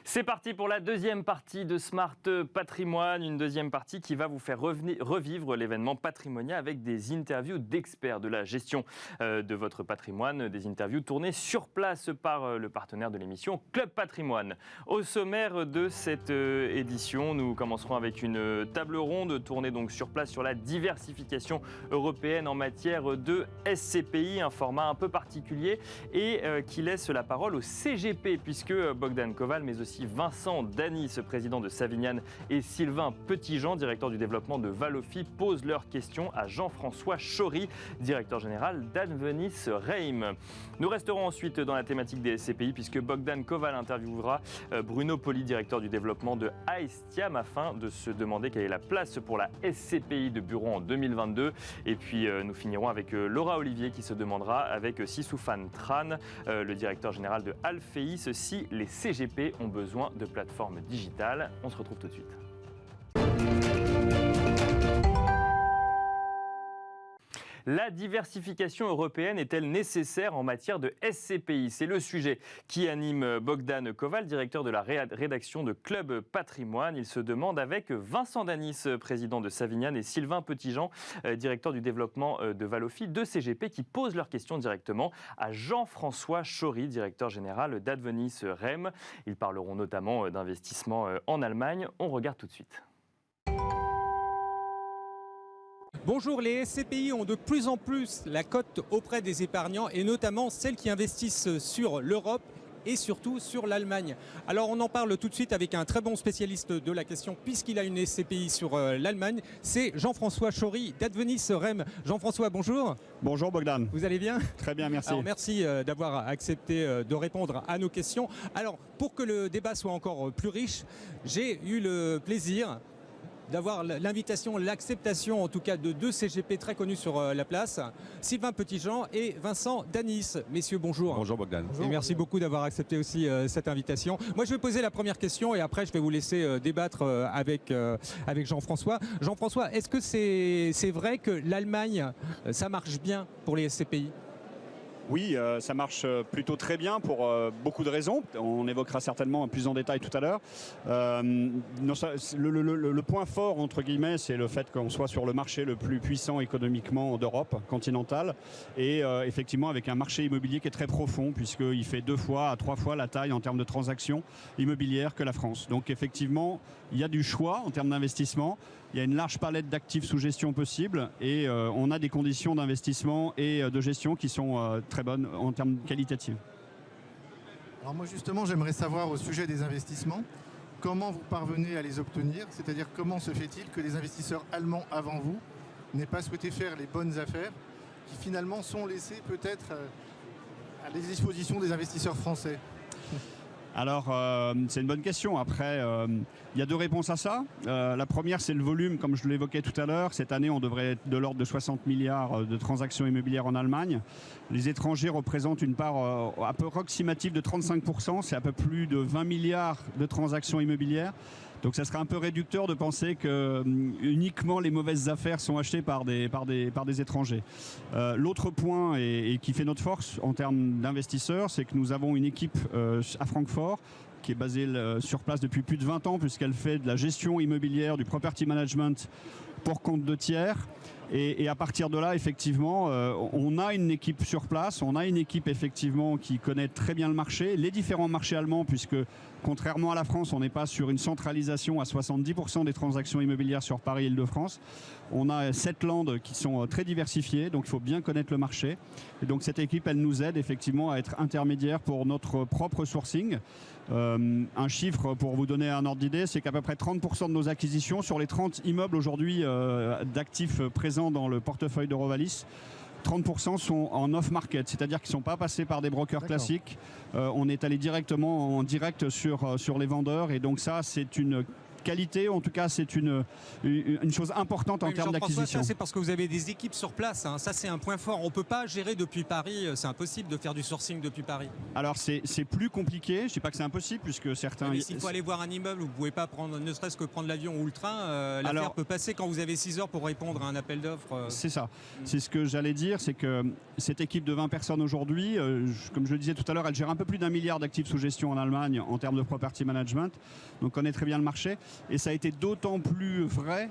C'est parti pour la deuxième partie de Smart Patrimoine, une deuxième partie qui va vous faire revivre l'événement patrimonial avec des interviews d'experts de la gestion de votre patrimoine, des interviews tournées sur place par le partenaire de l'émission Club Patrimoine. Au sommaire de cette édition, nous commencerons avec une table ronde tournée donc sur place sur la diversification européenne en matière de SCPI, un format un peu particulier et qui laisse la parole au CGP puisque Bogdan Koval mais aussi Vincent Danis, président de Savignan, et Sylvain Petitjean, directeur du développement de Valofi, posent leurs questions à Jean-François Chory, directeur général d'Advenis Reim. Nous resterons ensuite dans la thématique des SCPI puisque Bogdan Koval interviewera Bruno Poli, directeur du développement de Aestiam, afin de se demander quelle est la place pour la SCPI de Buron en 2022. Et puis nous finirons avec Laura Olivier qui se demandera avec Sisoufan Tran, le directeur général de Alphéis, si les CGP ont besoin de plateformes digitales. On se retrouve tout de suite. La diversification européenne est-elle nécessaire en matière de SCPI? C'est le sujet qui anime Bogdan Koval, directeur de la rédaction de Club Patrimoine. Il se demande avec Vincent Danis, président de Savignan, et Sylvain Petitjean, directeur du développement de Valofi, deux CGP qui posent leurs questions directement à Jean-François Chory, directeur général d'Advenis Reim. Ils parleront notamment d'investissement en Allemagne. On regarde tout de suite. Bonjour, les SCPI ont de plus en plus la cote auprès des épargnants et notamment celles qui investissent sur l'Europe et surtout sur l'Allemagne. Alors on en parle tout de suite avec un très bon spécialiste de la question puisqu'il a une SCPI sur l'Allemagne. C'est Jean-François Chory d'Advenis Reim. Jean-François, bonjour. Bonjour Bogdan. Vous allez bien? Très bien, merci. Alors merci d'avoir accepté de répondre à nos questions. Alors pour que le débat soit encore plus riche, j'ai eu le plaisir d'avoir l'invitation, l'acceptation en tout cas de deux CGP très connus sur la place, Sylvain Petitjean et Vincent Danis. Messieurs, bonjour. Bonjour Bogdan. Bonjour. Et merci beaucoup d'avoir accepté aussi cette invitation. Moi je vais poser la première question et après je vais vous laisser débattre avec Jean-François. Jean-François, est-ce que c'est vrai que l'Allemagne, ça marche bien pour les SCPI ? Oui, ça marche plutôt très bien pour beaucoup de raisons. On évoquera certainement plus en détail tout à l'heure. Le point fort, entre guillemets, c'est le fait qu'on soit sur le marché le plus puissant économiquement d'Europe continentale et effectivement avec un marché immobilier qui est très profond puisqu'il fait 2 fois à 3 fois la taille en termes de transactions immobilières que la France. Donc effectivement, il y a du choix en termes d'investissement. Il y a une large palette d'actifs sous gestion possible et on a des conditions d'investissement et de gestion qui sont très bonnes en termes qualitatifs. Alors moi justement, j'aimerais savoir au sujet des investissements, comment vous parvenez à les obtenir? C'est-à-dire comment se fait-il que les investisseurs allemands avant vous n'aient pas souhaité faire les bonnes affaires qui finalement sont laissées peut-être à la disposition des investisseurs français? Alors, c'est une bonne question. Après, il y a 2 réponses à ça. La première, c'est le volume, comme je l'évoquais tout à l'heure. Cette année, on devrait être de l'ordre de 60 milliards de transactions immobilières en Allemagne. Les étrangers représentent une part à peu approximative de 35%. C'est à peu plus de 20 milliards de transactions immobilières. Donc ça serait un peu réducteur de penser que uniquement les mauvaises affaires sont achetées par des étrangers. L'autre point et qui fait notre force en termes d'investisseurs, c'est que nous avons une équipe à Francfort qui est basée sur place depuis plus de 20 ans puisqu'elle fait de la gestion immobilière, du property management pour compte de tiers. Et à partir de là, effectivement, on a une équipe sur place, on a une équipe effectivement qui connaît très bien le marché, les différents marchés allemands, puisque contrairement à la France, on n'est pas sur une centralisation à 70% des transactions immobilières sur Paris et Île-de-France. On a 7 landes qui sont très diversifiées, donc il faut bien connaître le marché. Et donc cette équipe, elle nous aide effectivement à être intermédiaire pour notre propre sourcing. Un chiffre pour vous donner un ordre d'idée, c'est qu'à peu près 30% de nos acquisitions sur les 30 immeubles aujourd'hui d'actifs présents dans le portefeuille d'Eurovalis, 30% sont en off-market, c'est-à-dire qu'ils ne sont pas passés par des brokers classiques. On est allé directement en direct sur les vendeurs, et donc ça, c'est une qualité, en tout cas c'est une chose importante en termes d'acquisition. C'est parce que vous avez des équipes sur place, hein. Ça c'est un point fort. On ne peut pas gérer depuis Paris, c'est impossible de faire du sourcing depuis Paris. Alors c'est plus compliqué, je ne dis pas que c'est impossible puisque certains... Mais s'il faut aller voir un immeuble, vous ne pouvez pas prendre, ne serait-ce que prendre l'avion ou le train, l'affaire peut passer quand vous avez 6 heures pour répondre à un appel d'offres. C'est ça, c'est ce que j'allais dire, c'est que cette équipe de 20 personnes aujourd'hui, comme je le disais tout à l'heure, elle gère un peu plus d'1 milliard d'actifs sous gestion en Allemagne en termes de property management, donc on connaît très bien le marché. Et ça a été d'autant plus vrai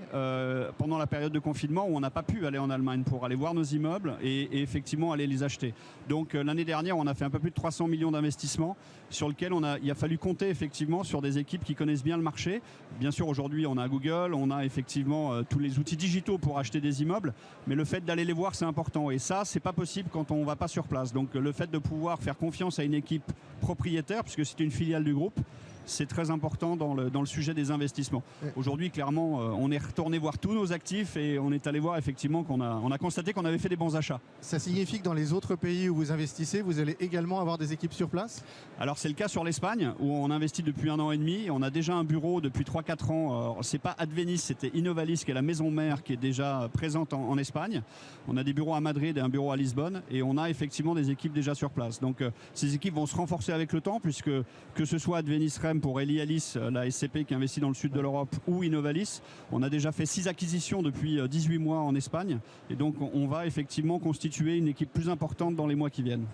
pendant la période de confinement où on n'a pas pu aller en Allemagne pour aller voir nos immeubles et effectivement aller les acheter. Donc l'année dernière, on a fait un peu plus de 300 millions d'investissements sur lequel il a fallu compter effectivement sur des équipes qui connaissent bien le marché. Bien sûr, aujourd'hui, on a Google, on a effectivement tous les outils digitaux pour acheter des immeubles, mais le fait d'aller les voir, c'est important. Et ça, c'est pas possible quand on ne va pas sur place. Donc le fait de pouvoir faire confiance à une équipe propriétaire, puisque c'est une filiale du groupe, c'est très important dans le sujet des investissements. Aujourd'hui, clairement, on est retourné voir tous nos actifs et on est allé voir effectivement qu'on a constaté qu'on avait fait des bons achats. Ça signifie que dans les autres pays où vous investissez, vous allez également avoir des équipes sur place? Alors c'est le cas sur l'Espagne où on investit depuis 1 an et demi. On a déjà un bureau depuis 3-4 ans. C'est pas Advenis, c'était Innovalis qui est la maison mère qui est déjà présente en Espagne. On a des bureaux à Madrid et un bureau à Lisbonne et on a effectivement des équipes déjà sur place. Donc ces équipes vont se renforcer avec le temps puisque que ce soit Advenis REM pour Elialis, la SCP qui investit dans le sud de l'Europe, ou Innovalis, on a déjà fait 6 acquisitions depuis 18 mois en Espagne et donc on va effectivement constituer une équipe plus importante dans les mois qui viennent.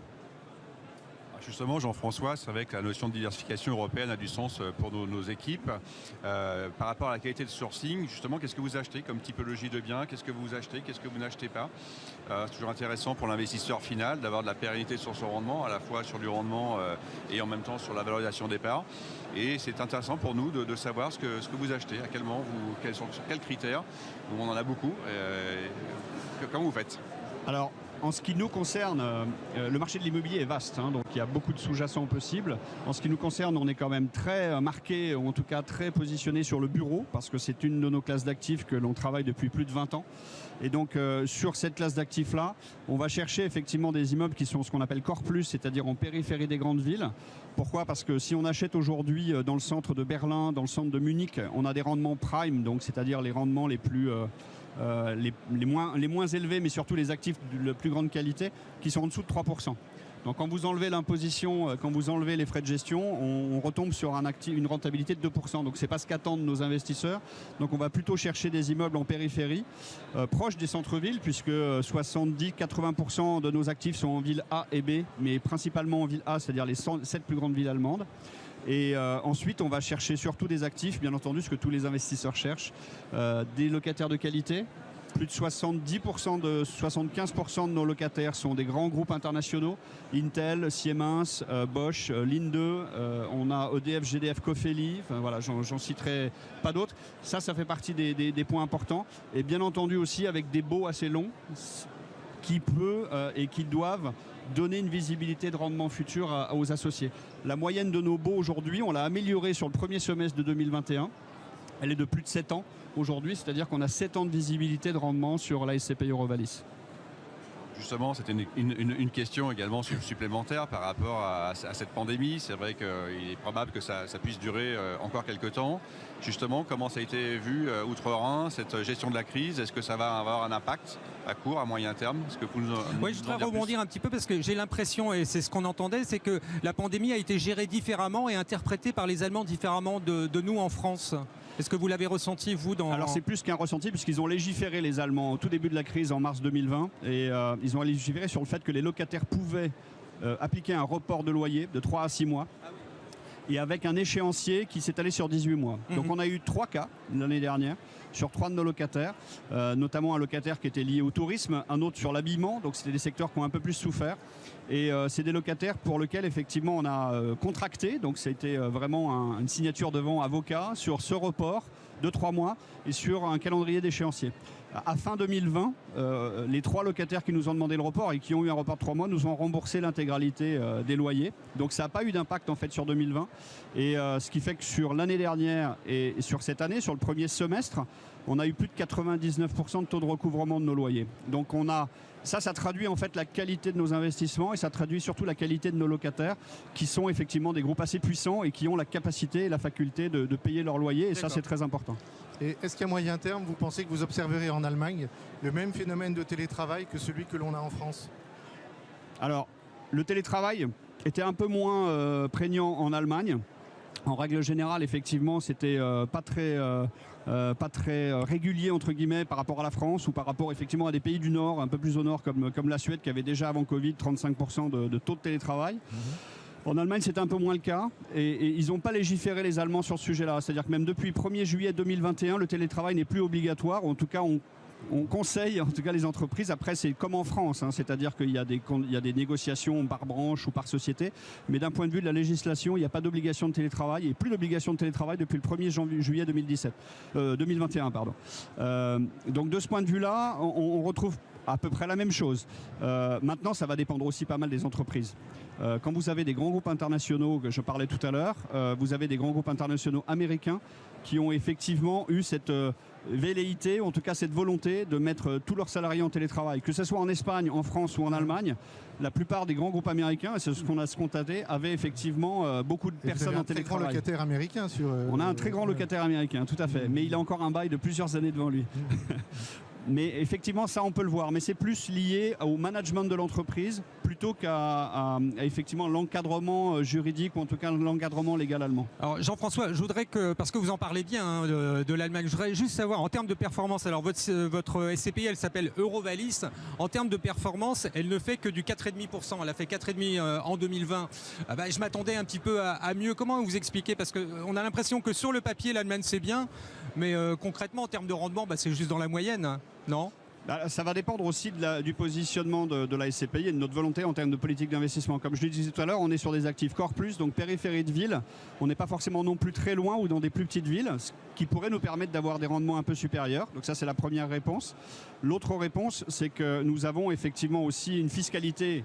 Justement, Jean-François, c'est vrai que la notion de diversification européenne a du sens pour nos équipes. Par rapport à la qualité de sourcing, justement, qu'est-ce que vous achetez comme typologie de biens? Qu'est-ce que vous achetez? Qu'est-ce que vous n'achetez pas? C'est toujours intéressant pour l'investisseur final d'avoir de la pérennité sur son rendement, à la fois sur du rendement et en même temps sur la valorisation des parts. Et c'est intéressant pour nous de savoir ce que vous achetez, à quel moment, sur quels critères. On en a beaucoup. Comment vous faites? Alors, en ce qui nous concerne, le marché de l'immobilier est vaste, hein, donc il y a beaucoup de sous-jacents possibles. En ce qui nous concerne, on est quand même très marqué, ou en tout cas très positionné sur le bureau, parce que c'est une de nos classes d'actifs que l'on travaille depuis plus de 20 ans. Et donc sur cette classe d'actifs-là, on va chercher effectivement des immeubles qui sont ce qu'on appelle Core Plus, c'est-à-dire en périphérie des grandes villes. Pourquoi? Parce que si on achète aujourd'hui dans le centre de Berlin, dans le centre de Munich, on a des rendements prime, donc c'est-à-dire les rendements les plus... les moins élevés, mais surtout les actifs de plus grande qualité, qui sont en dessous de 3%. Donc quand vous enlevez l'imposition, quand vous enlevez les frais de gestion, on retombe sur une rentabilité de 2%. Donc ce n'est pas ce qu'attendent nos investisseurs. Donc on va plutôt chercher des immeubles en périphérie, proches des centres-villes, puisque 70-80% de nos actifs sont en ville A et B, mais principalement en ville A, c'est-à-dire les 7 plus grandes villes allemandes. Et ensuite, on va chercher surtout des actifs, bien entendu, ce que tous les investisseurs cherchent, des locataires de qualité. Plus de 75% de nos locataires sont des grands groupes internationaux, Intel, Siemens, Bosch, Linde, on a EDF, GDF, Cofeli, enfin voilà, j'en citerai pas d'autres. Ça fait partie des points importants. Et bien entendu aussi avec des baux assez longs qui et qui doivent donner une visibilité de rendement futur aux associés. La moyenne de nos baux aujourd'hui, on l'a améliorée sur le premier semestre de 2021. Elle est de plus de 7 ans aujourd'hui, c'est-à-dire qu'on a 7 ans de visibilité de rendement sur la SCP Eurovalis. Justement, c'était une question également supplémentaire par rapport à cette pandémie. C'est vrai qu'il est probable que ça puisse durer encore quelques temps. Justement, comment ça a été vu outre-Rhin, cette gestion de la crise? Est-ce que ça va avoir un impact à court, à moyen terme? Oui, je voudrais rebondir un petit peu parce que j'ai l'impression, et c'est ce qu'on entendait, c'est que la pandémie a été gérée différemment et interprétée par les Allemands différemment de nous en France. Est-ce que vous l'avez ressenti, vous, dans... Alors c'est plus qu'un ressenti, puisqu'ils ont légiféré, les Allemands, au tout début de la crise, en mars 2020. Et ils ont légiféré sur le fait que les locataires pouvaient appliquer un report de loyer de 3 à 6 mois. et avec un échéancier qui s'est allé sur 18 mois. Donc on a eu 3 cas l'année dernière sur 3 de nos locataires, notamment un locataire qui était lié au tourisme, un autre sur l'habillement, donc c'était des secteurs qui ont un peu plus souffert. Et c'est des locataires pour lesquels effectivement on a contracté, donc ça a été vraiment une signature devant avocat sur ce report de 3 mois et sur un calendrier d'échéancier. À fin 2020, les 3 locataires qui nous ont demandé le report et qui ont eu un report de 3 mois nous ont remboursé l'intégralité des loyers. Donc ça n'a pas eu d'impact en fait sur 2020. Et ce qui fait que sur l'année dernière et sur cette année, sur le premier semestre, on a eu plus de 99% de taux de recouvrement de nos loyers. Donc on a ça traduit en fait la qualité de nos investissements et ça traduit surtout la qualité de nos locataires qui sont effectivement des groupes assez puissants et qui ont la capacité et la faculté de payer leur loyer et ça c'est très important. Et est-ce qu'à moyen terme, vous pensez que vous observerez en Allemagne le même phénomène de télétravail que celui que l'on a en France? Alors, le télétravail était un peu moins prégnant en Allemagne. En règle générale, effectivement, c'était pas très régulier entre guillemets par rapport à la France ou par rapport effectivement à des pays du Nord, un peu plus au nord comme la Suède qui avait déjà avant Covid 35% de taux de télétravail. En Allemagne, c'était un peu moins le cas et ils n'ont pas légiféré les Allemands sur ce sujet-là. C'est-à-dire que même depuis le 1er juillet 2021, le télétravail n'est plus obligatoire. En tout cas, on conseille en tout cas les entreprises. Après, c'est comme en France, c'est-à-dire qu'il y a des négociations par branche ou par société. Mais d'un point de vue de la législation, il n'y a pas d'obligation de télétravail et plus d'obligation de télétravail depuis le 1er juillet 2021. Donc de ce point de vue-là, on retrouve à peu près la même chose. Maintenant, ça va dépendre aussi pas mal des entreprises. Quand vous avez des grands groupes internationaux, que je parlais tout à l'heure, vous avez des grands groupes internationaux américains qui ont effectivement eu cette velléité, en tout cas cette volonté de mettre tous leurs salariés en télétravail. Que ce soit en Espagne, en France ou en Allemagne, la plupart des grands groupes américains, et c'est ce qu'on a constaté, avaient effectivement beaucoup de personnes en télétravail. Très grand locataire américain sur... On a un très grand locataire américain, tout à fait. Mais il a encore un bail de plusieurs années devant lui. Mais effectivement, ça, on peut le voir. Mais c'est plus lié au management de l'entreprise plutôt qu'à effectivement l'encadrement juridique ou en tout cas l'encadrement légal allemand. Alors Jean-François, je voudrais que, parce que vous en parlez bien de l'Allemagne, je voudrais juste savoir en termes de performance, alors votre SCPI, elle s'appelle Eurovalis. En termes de performance, elle ne fait que du 4,5%. Elle a fait 4,5% en 2020. Je m'attendais un petit peu à mieux. Comment vous expliquez? Parce qu'on a l'impression que sur le papier, l'Allemagne, c'est bien. Mais concrètement, en termes de rendement, c'est juste dans la moyenne, non? Ça va dépendre aussi du positionnement de la SCPI et de notre volonté en termes de politique d'investissement. Comme je le disais tout à l'heure, on est sur des actifs Core Plus, donc périphérie de ville. On n'est pas forcément non plus très loin ou dans des plus petites villes, ce qui pourrait nous permettre d'avoir des rendements un peu supérieurs. Donc ça, c'est la première réponse. L'autre réponse, c'est que nous avons effectivement aussi une fiscalité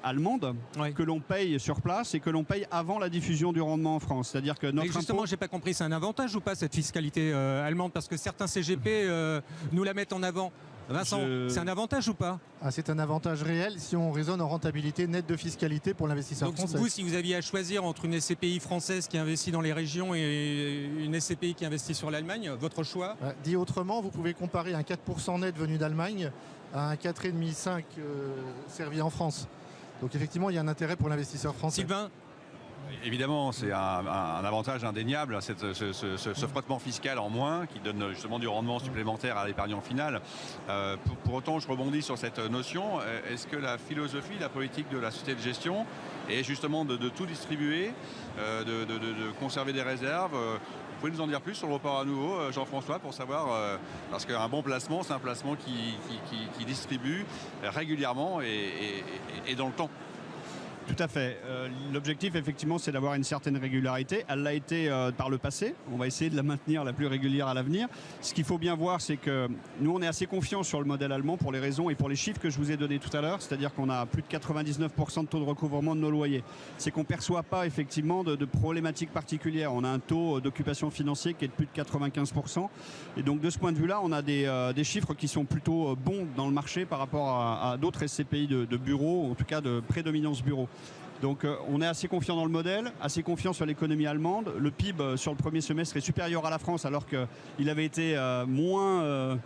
allemande que l'on paye sur place et que l'on paye avant la diffusion du rendement en France. C'est-à-dire que notre justement, j'ai pas compris, c'est un avantage ou pas cette fiscalité allemande? Parce que certains CGP nous la mettent en avant. Vincent, c'est un avantage ou pas? C'est un avantage réel si on raisonne en rentabilité nette de fiscalité pour l'investisseur français. Donc vous, si vous aviez à choisir entre une SCPI française qui investit dans les régions et une SCPI qui investit sur l'Allemagne, votre choix? Dit autrement, vous pouvez comparer un 4% net venu d'Allemagne à un 4,5-5 servi en France. Donc effectivement, il y a un intérêt pour l'investisseur français. Sylvain? Évidemment, c'est un avantage indéniable, ce frottement fiscal en moins qui donne justement du rendement supplémentaire à l'épargnant final. Pour autant, je rebondis sur cette notion. Est-ce que la philosophie, la politique de la société de gestion est justement de tout distribuer, de conserver des réserves? Vous pouvez nous en dire plus sur le report à nouveau, Jean-François, pour savoir, parce qu'un bon placement, c'est un placement qui distribue régulièrement et dans le temps. Tout à fait. L'objectif, effectivement, c'est d'avoir une certaine régularité. Elle l'a été par le passé. On va essayer de la maintenir la plus régulière à l'avenir. Ce qu'il faut bien voir, c'est que nous, on est assez confiants sur le modèle allemand pour les raisons et pour les chiffres que je vous ai donnés tout à l'heure. C'est-à-dire qu'on a plus de 99% de taux de recouvrement de nos loyers. C'est qu'on ne perçoit pas, effectivement, de problématiques particulières. On a un taux d'occupation financier qui est de plus de 95%. Et donc, de ce point de vue-là, on a des chiffres qui sont plutôt bons dans le marché par rapport à d'autres SCPI de bureaux, en tout cas de prédominance bureau. Donc on est assez confiant dans le modèle, assez confiant sur l'économie allemande. Le PIB sur le premier semestre est supérieur à la France alors qu'il avait été moins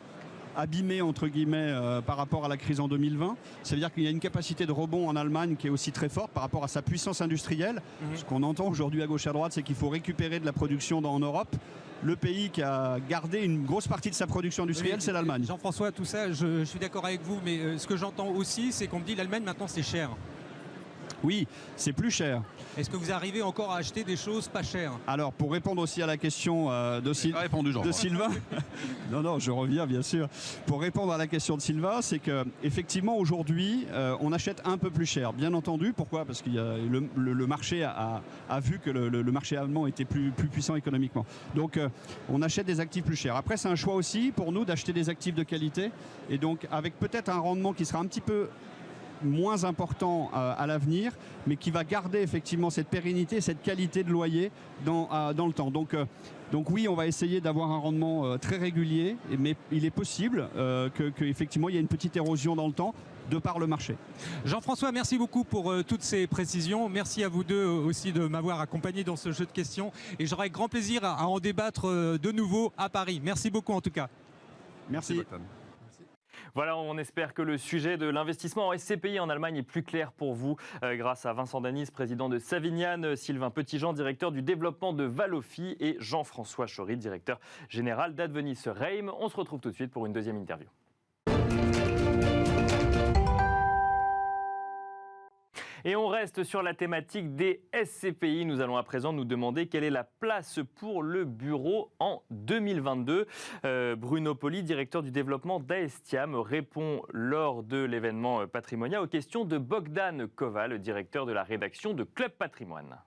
abîmé entre guillemets par rapport à la crise en 2020. Ça veut dire qu'il y a une capacité de rebond en Allemagne qui est aussi très forte par rapport à sa puissance industrielle. Ce qu'on entend aujourd'hui à gauche et à droite, c'est qu'il faut récupérer de la production en Europe. Le pays qui a gardé une grosse partie de sa production industrielle, c'est l'Allemagne. Jean-François, tout ça, je suis d'accord avec vous, mais ce que j'entends aussi, c'est qu'on me dit l'Allemagne maintenant c'est cher. Oui, c'est plus cher. Est-ce que vous arrivez encore à acheter des choses pas chères? Alors, pour répondre aussi à la question de Sylvain, non, je reviens bien sûr. Pour répondre à la question de Sylvain, c'est que effectivement aujourd'hui, on achète un peu plus cher. Bien entendu, pourquoi? Parce que le marché a vu que le marché allemand était plus puissant économiquement. Donc, on achète des actifs plus chers. Après, c'est un choix aussi pour nous d'acheter des actifs de qualité, et donc avec peut-être un rendement qui sera un petit peu moins important à l'avenir, mais qui va garder effectivement cette pérennité, cette qualité de loyer dans le temps. Donc oui, on va essayer d'avoir un rendement très régulier, mais il est possible qu'effectivement il y ait une petite érosion dans le temps de par le marché. Jean-François, merci beaucoup pour toutes ces précisions. Merci à vous deux aussi de m'avoir accompagné dans ce jeu de questions. Et j'aurai grand plaisir à en débattre de nouveau à Paris. Merci beaucoup en tout cas. Merci. Voilà, on espère que le sujet de l'investissement en SCPI en Allemagne est plus clair pour vous grâce à Vincent Danis, président de Savignan, Sylvain Petitjean, directeur du développement de Valofi et Jean-François Chory, directeur général d'Advenis Reim. On se retrouve tout de suite pour une deuxième interview. Et on reste sur la thématique des SCPI. Nous allons à présent nous demander quelle est la place pour le bureau en 2022. Bruno Poli, directeur du développement d'Aestiam, répond lors de l'événement Patrimonia aux questions de Bogdan Koval, directeur de la rédaction de Club Patrimoine.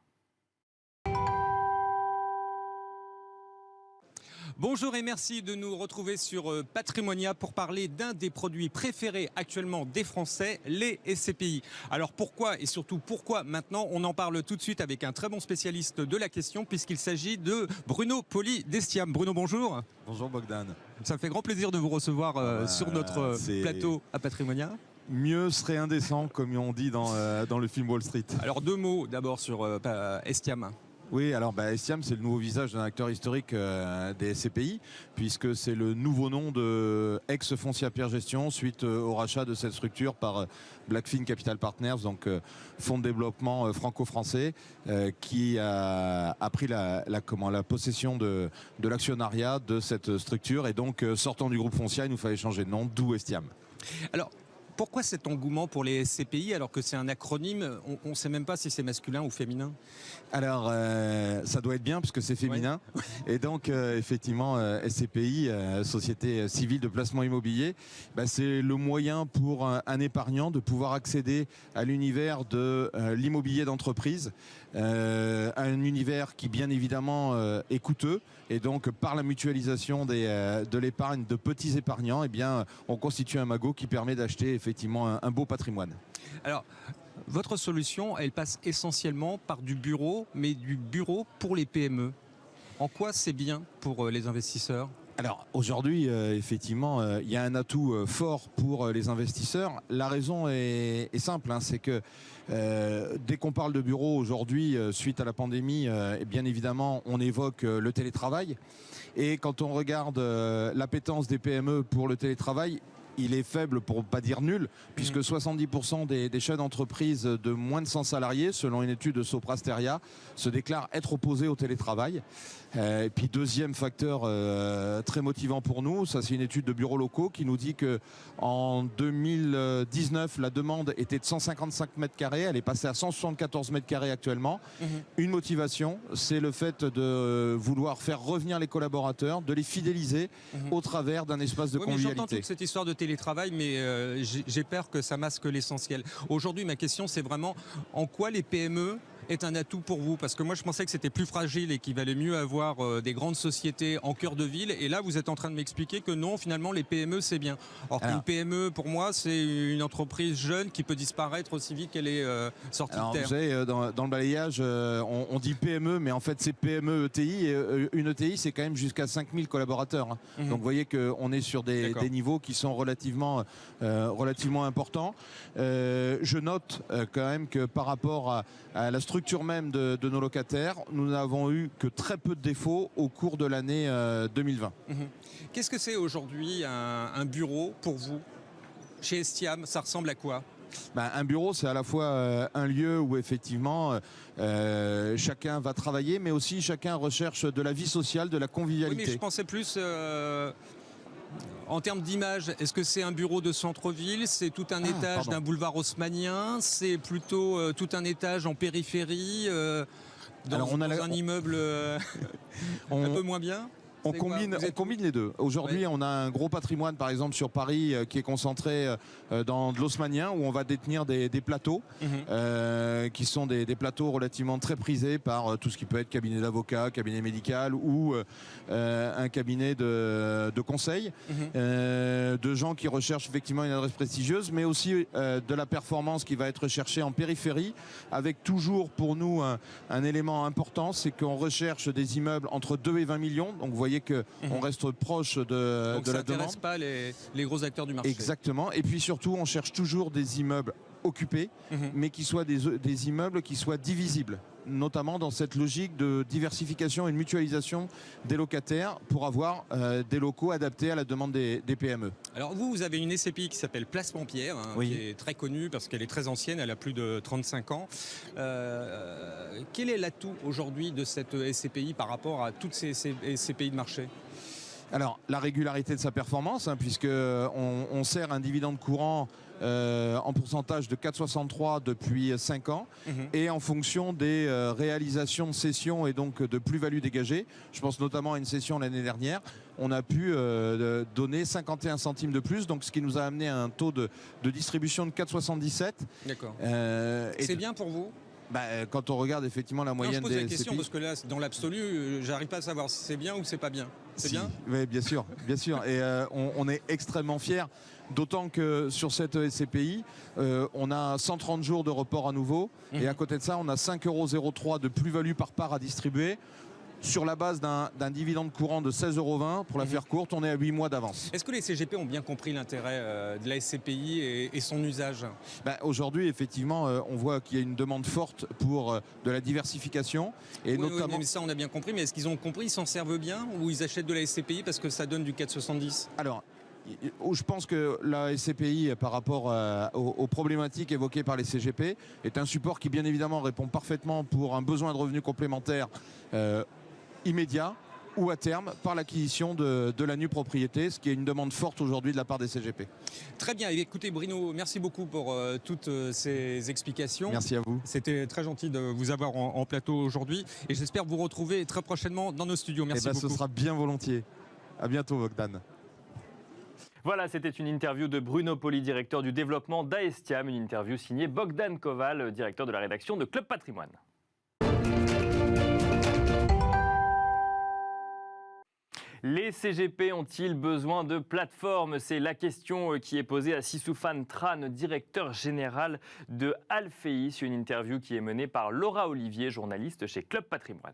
Bonjour et merci de nous retrouver sur Patrimonia pour parler d'un des produits préférés actuellement des Français, les SCPI. Alors pourquoi et surtout pourquoi maintenant? On en parle tout de suite avec un très bon spécialiste de la question puisqu'il s'agit de Bruno Poli d'Aestiam. Bruno, bonjour. Bonjour Bogdan. Ça me fait grand plaisir de vous recevoir sur notre plateau à Patrimonia. Mieux serait indécent, comme on dit dans le film Wall Street. Alors 2 mots d'abord sur Aestiam. Oui, alors Aestiam, c'est le nouveau visage d'un acteur historique des SCPI, puisque c'est le nouveau nom de ex-Foncia Pierre Gestion suite au rachat de cette structure par Blackfin Capital Partners, donc fonds de développement franco-français, qui a pris la possession de l'actionnariat de cette structure. Et donc, sortant du groupe Foncia, il nous fallait changer de nom, d'où Aestiam. Alors, pourquoi cet engouement pour les SCPI alors que c'est un acronyme? On ne sait même pas si c'est masculin ou féminin. Alors, ça doit être bien puisque c'est féminin. Ouais. Et donc, effectivement, SCPI, Société Civile de Placement Immobilier, c'est le moyen pour un épargnant de pouvoir accéder à l'univers de l'immobilier d'entreprise, un univers qui, bien évidemment, est coûteux. Et donc, par la mutualisation de l'épargne de petits épargnants, on constitue un magot qui permet d'acheter effectivement un beau patrimoine. Alors, votre solution, elle passe essentiellement par du bureau, mais du bureau pour les PME. En quoi c'est bien pour les investisseurs ? Alors aujourd'hui, effectivement, il y a un atout fort pour les investisseurs. La raison est simple, c'est que dès qu'on parle de bureau aujourd'hui, suite à la pandémie, bien évidemment, on évoque le télétravail. Et quand on regarde l'appétence des PME pour le télétravail, il est faible pour ne pas dire nul, puisque 70% des chefs d'entreprise de moins de 100 salariés, selon une étude de Soprasteria, se déclarent être opposés au télétravail. Et puis deuxième facteur très motivant pour nous, ça c'est une étude de bureaux locaux qui nous dit que en 2019 la demande était de 155 mètres carrés, elle est passée à 174 mètres carrés actuellement. Une motivation, c'est le fait de vouloir faire revenir les collaborateurs, de les fidéliser au travers d'un espace de convivialité. J'entends toute cette histoire de télétravail, mais j'ai peur que ça masque l'essentiel. Aujourd'hui, ma question c'est vraiment en quoi les PME est un atout pour vous? Parce que moi je pensais que c'était plus fragile et qu'il valait mieux avoir des grandes sociétés en cœur de ville, et là vous êtes en train de m'expliquer que non, finalement les PME c'est bien. Or qu'une PME pour moi c'est une entreprise jeune qui peut disparaître aussi vite qu'elle est sortie de terre. Vous savez, dans le balayage on dit PME, mais en fait c'est PME ETI, et une ETI c'est quand même jusqu'à 5000 collaborateurs. Donc vous voyez qu'on est sur des niveaux qui sont relativement importants. Je note quand même que par rapport à la structure même de nos locataires, nous n'avons eu que très peu de défauts au cours de l'année 2020. Qu'est-ce que c'est aujourd'hui un bureau pour vous? Chez Aestiam, ça ressemble à quoi? Un bureau, c'est à la fois un lieu où effectivement chacun va travailler, mais aussi chacun recherche de la vie sociale, de la convivialité. Oui, mais je pensais plus En termes d'image, est-ce que c'est un bureau de centre-ville? C'est tout un étage d'un boulevard haussmannien? C'est plutôt tout un étage en périphérie dans un immeuble un peu moins bien? On combine les deux. Aujourd'hui, on a un gros patrimoine, par exemple, sur Paris, qui est concentré dans de l'haussmannien, où on va détenir des plateaux, qui sont des plateaux relativement très prisés par tout ce qui peut être cabinet d'avocat, cabinet médical ou un cabinet de conseil, de gens qui recherchent effectivement une adresse prestigieuse, mais aussi de la performance qui va être recherchée en périphérie, avec toujours pour nous un élément important, c'est qu'on recherche des immeubles entre 2 et 20 millions. Donc vous voyez qu'on reste proche de la demande. Donc ça n'intéresse pas les gros acteurs du marché. Exactement. Et puis surtout, on cherche toujours des immeubles occupés, mais qui soient des immeubles qui soient divisibles, notamment dans cette logique de diversification et de mutualisation des locataires pour avoir des locaux adaptés à la demande des PME. Alors vous avez une SCPI qui s'appelle Placement Pierre, qui est très connue parce qu'elle est très ancienne, elle a plus de 35 ans. Quel est l'atout aujourd'hui de cette SCPI par rapport à toutes ces SCPI de marché ? Alors, la régularité de sa performance, puisqu'on sert un dividende courant en pourcentage de 4,63 depuis 5 ans, et en fonction des réalisations de cessions et donc de plus-value dégagée. Je pense notamment à une cession l'année dernière. On a pu donner 51 centimes de plus, donc ce qui nous a amené à un taux de distribution de 4,77. D'accord. C'est bien pour vous ? Quand on regarde effectivement la moyenne des... Je pose la question parce que là, dans l'absolu, j'arrive pas à savoir si c'est bien ou c'est pas bien. C'est bien ? Oui, bien sûr, bien sûr. Et on est extrêmement fiers, d'autant que sur cette SCPI, on a 130 jours de report à nouveau, et à côté de ça, on a 5,03 € de plus-value par part à distribuer. Sur la base d'un dividende courant de 16,20 €, pour la faire courte, on est à 8 mois d'avance. Est-ce que les CGP ont bien compris l'intérêt de la SCPI et son usage ? Aujourd'hui, effectivement, on voit qu'il y a une demande forte pour de la diversification. Et notamment... Oui, mais ça, on a bien compris. Mais est-ce qu'ils ont compris, ils s'en servent bien ou ils achètent de la SCPI parce que ça donne du 4,70 ? Alors, je pense que la SCPI, par rapport aux problématiques évoquées par les CGP, est un support qui, bien évidemment, répond parfaitement pour un besoin de revenus complémentaires immédiat ou à terme par l'acquisition de la nue propriété, ce qui est une demande forte aujourd'hui de la part des CGP. Très bien. Écoutez Bruno, merci beaucoup pour toutes ces explications. Merci à vous. C'était très gentil de vous avoir en plateau aujourd'hui et j'espère vous retrouver très prochainement dans nos studios. Merci beaucoup. Ce sera bien volontiers. À bientôt Bogdan. Voilà, c'était une interview de Bruno Poli, directeur du développement d'Aestiam, une interview signée Bogdan Koval, directeur de la rédaction de Club Patrimoine. Les CGP ont-ils besoin de plateformes? C'est la question qui est posée à Sissoufane Tran, directeur général de Alfeis. Une interview qui est menée par Laura Olivier, journaliste chez Club Patrimoine.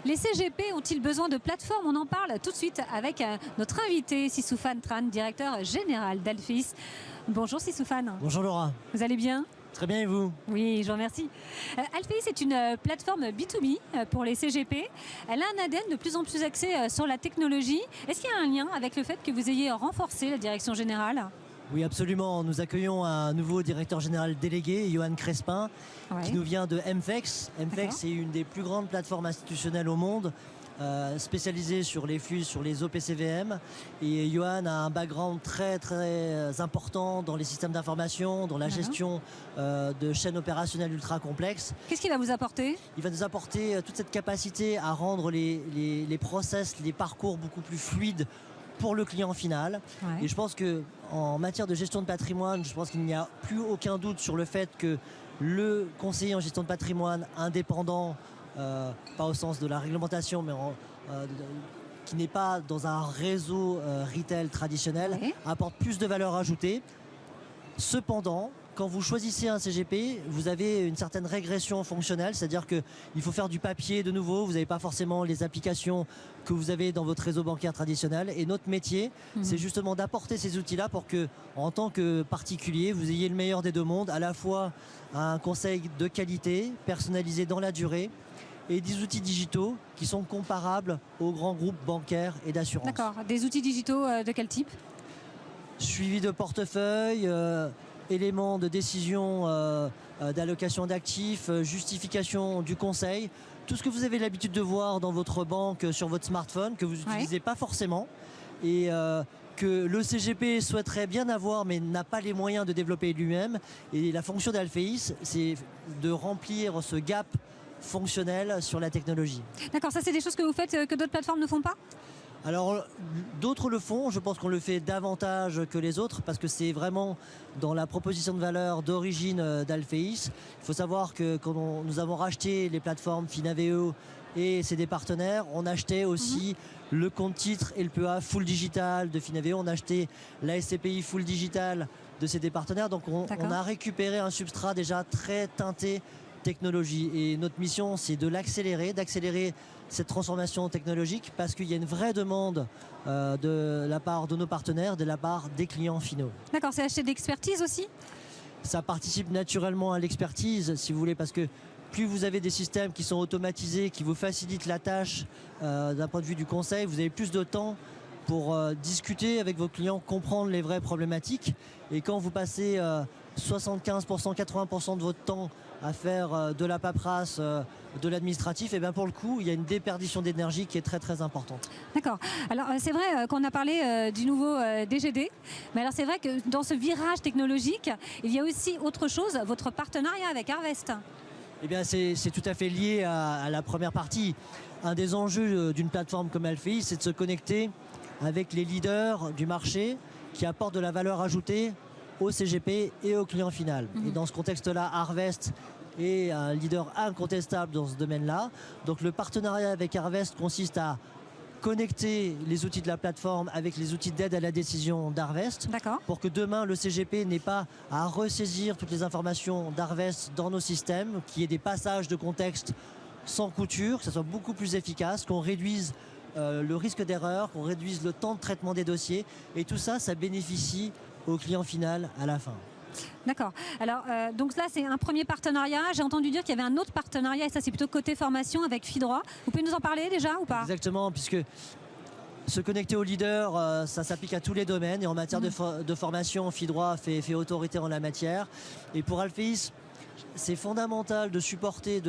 Les CGP ont-ils besoin de plateformes? On en parle tout de suite avec notre invité Sissoufane Tran, directeur général d'Alfeis. Bonjour Sissoufane. Bonjour Laura. Vous allez bien? Très bien, et vous? Oui, je vous remercie. Alfeis est une plateforme B2B pour les CGP. Elle a un ADN de plus en plus axé sur la technologie. Est-ce qu'il y a un lien avec le fait que vous ayez renforcé la direction générale? Oui, absolument. Nous accueillons un nouveau directeur général délégué, Johan Crespin, qui nous vient de MFEX. MFEX est une des plus grandes plateformes institutionnelles au monde, spécialisée sur les flux, sur les OPCVM. Et Johan a un background très très important dans les systèmes d'information, dans la gestion de chaînes opérationnelles ultra complexes. Qu'est-ce qu'il va vous apporter? Il va nous apporter toute cette capacité à rendre les process, les parcours beaucoup plus fluides pour le client final. Et je pense qu'en matière de gestion de patrimoine, je pense qu'il n'y a plus aucun doute sur le fait que le conseiller en gestion de patrimoine indépendant, pas au sens de la réglementation, mais qui n'est pas dans un réseau retail traditionnel, apporte plus de valeur ajoutée. Cependant, quand vous choisissez un CGP, vous avez une certaine régression fonctionnelle, c'est-à-dire qu'il faut faire du papier de nouveau, vous n'avez pas forcément les applications que vous avez dans votre réseau bancaire traditionnel. Et notre métier, c'est justement d'apporter ces outils-là pour que, en tant que particulier, vous ayez le meilleur des deux mondes, à la fois un conseil de qualité, personnalisé dans la durée, et des outils digitaux qui sont comparables aux grands groupes bancaires et d'assurance. D'accord. Des outils digitaux de quel type? Suivi de portefeuille, éléments de décision d'allocation d'actifs, justification du conseil. tout ce que vous avez l'habitude de voir dans votre banque, sur votre smartphone, que vous n'utilisez pas forcément, et que le CGP souhaiterait bien avoir, mais n'a pas les moyens de développer lui-même. Et la fonction d'Alphéis, c'est de remplir ce gap fonctionnel sur la technologie. D'accord, ça c'est des choses que vous faites que d'autres plateformes ne font pas ? Alors, d'autres le font, je pense qu'on le fait davantage que les autres parce que c'est vraiment dans la proposition de valeur d'origine d'Alphéis. Il faut savoir que quand nous avons racheté les plateformes Finaveo et CD Partenaires, on achetait aussi le compte titre et le PEA full digital de Finaveo, on achetait la SCPI full digital de CD Partenaires, donc on a récupéré un substrat déjà très teinté technologie et notre mission c'est de l'accélérer, d'accélérer cette transformation technologique parce qu'il y a une vraie demande de la part de nos partenaires, de la part des clients finaux. D'accord, c'est acheter d'expertise aussi ? Ça participe naturellement à l'expertise si vous voulez parce que plus vous avez des systèmes qui sont automatisés, qui vous facilitent la tâche d'un point de vue du conseil, vous avez plus de temps pour discuter avec vos clients, comprendre les vraies problématiques et quand vous passez 75%, 80% de votre temps à faire de la paperasse, de l'administratif, et bien pour le coup, il y a une déperdition d'énergie qui est très très importante. D'accord. Alors c'est vrai qu'on a parlé du nouveau DGD, mais alors c'est vrai que dans ce virage technologique, il y a aussi autre chose, votre partenariat avec Harvest. Eh bien c'est tout à fait lié à la première partie. Un des enjeux d'une plateforme comme Alphéis, c'est de se connecter avec les leaders du marché qui apportent de la valeur ajoutée au CGP et au client final. Et dans ce contexte-là, Harvest est un leader incontestable dans ce domaine-là. Donc le partenariat avec Harvest consiste à connecter les outils de la plateforme avec les outils d'aide à la décision d'Harvest pour que demain le CGP n'ait pas à ressaisir toutes les informations d'Harvest dans nos systèmes, qu'il y ait des passages de contexte sans couture, que ça soit beaucoup plus efficace, qu'on réduise le risque d'erreur, qu'on réduise le temps de traitement des dossiers et tout ça, ça bénéficie au client final à la fin. D'accord. Alors, donc là, c'est un premier partenariat. J'ai entendu dire qu'il y avait un autre partenariat, et ça, c'est plutôt côté formation avec Fidroit. Vous pouvez nous en parler déjà ou pas ? Exactement, puisque se connecter aux leaders, ça s'applique à tous les domaines. Et en matière de formation, Fidroit fait autorité en la matière. Et pour Alphéis, c'est fondamental de supporter,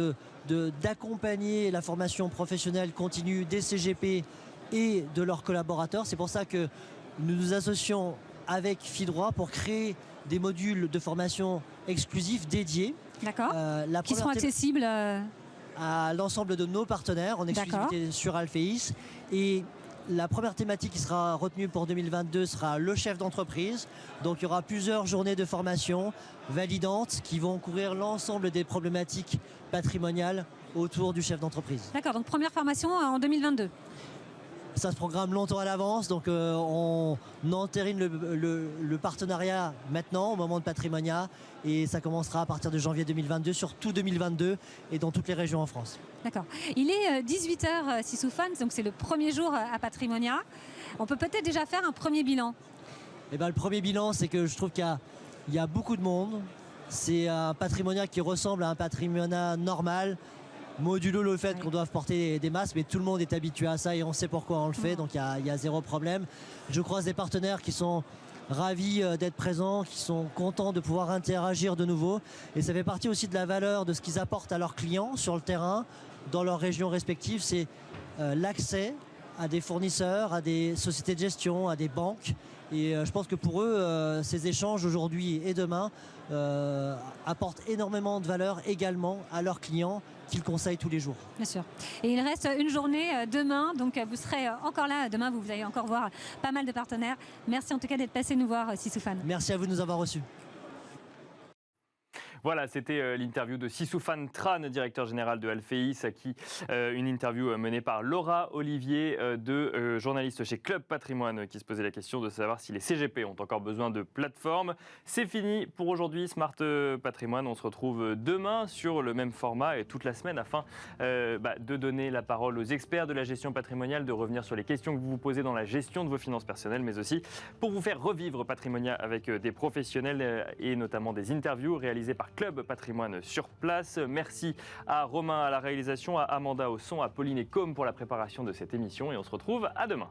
d'accompagner la formation professionnelle continue des CGP et de leurs collaborateurs. C'est pour ça que nous nous associons avec Fidroit pour créer des modules de formation exclusifs dédiés. D'accord. Qui seront accessibles à l'ensemble de nos partenaires en exclusivité sur Alphéis. Et la première thématique qui sera retenue pour 2022 sera le chef d'entreprise. Donc il y aura plusieurs journées de formation validantes qui vont couvrir l'ensemble des problématiques patrimoniales autour du chef d'entreprise. D'accord, donc première formation en 2022. Ça se programme longtemps à l'avance, donc on entérine le partenariat maintenant, au moment de Patrimonia, et ça commencera à partir de janvier 2022, sur tout 2022 et dans toutes les régions en France. D'accord. Il est 18h, Sisoufane, donc c'est le premier jour à Patrimonia. On peut peut-être déjà faire un premier bilan. Eh ben, le premier bilan, c'est que je trouve qu'il y a beaucoup de monde. C'est un Patrimonia qui ressemble à un Patrimonia normal, modulo le fait qu'on doive porter des masques, mais tout le monde est habitué à ça et on sait pourquoi on le fait, donc il y a zéro problème. Je croise des partenaires qui sont ravis d'être présents, qui sont contents de pouvoir interagir de nouveau, et ça fait partie aussi de la valeur de ce qu'ils apportent à leurs clients sur le terrain, dans leurs régions respectives, c'est l'accès à des fournisseurs, à des sociétés de gestion, à des banques. Et je pense que pour eux, ces échanges aujourd'hui et demain apportent énormément de valeur également à leurs clients qu'ils conseillent tous les jours. Bien sûr. Et il reste une journée demain, donc vous serez encore là. Demain, vous allez encore voir pas mal de partenaires. Merci en tout cas d'être passé nous voir, Sisoufane. Merci à vous de nous avoir reçus. Voilà, c'était l'interview de Sisoufane Tran, directeur général de Alphéis, une interview menée par Laura Olivier, journaliste chez Club Patrimoine, qui se posait la question de savoir si les CGP ont encore besoin de plateformes. C'est fini pour aujourd'hui, Smart Patrimoine. On se retrouve demain sur le même format et toute la semaine afin de donner la parole aux experts de la gestion patrimoniale, de revenir sur les questions que vous vous posez dans la gestion de vos finances personnelles, mais aussi pour vous faire revivre Patrimonia avec des professionnels et notamment des interviews réalisées par Club Patrimoine sur place. Merci à Romain à la réalisation, à Amanda au son, à Pauline et Com pour la préparation de cette émission et on se retrouve à demain.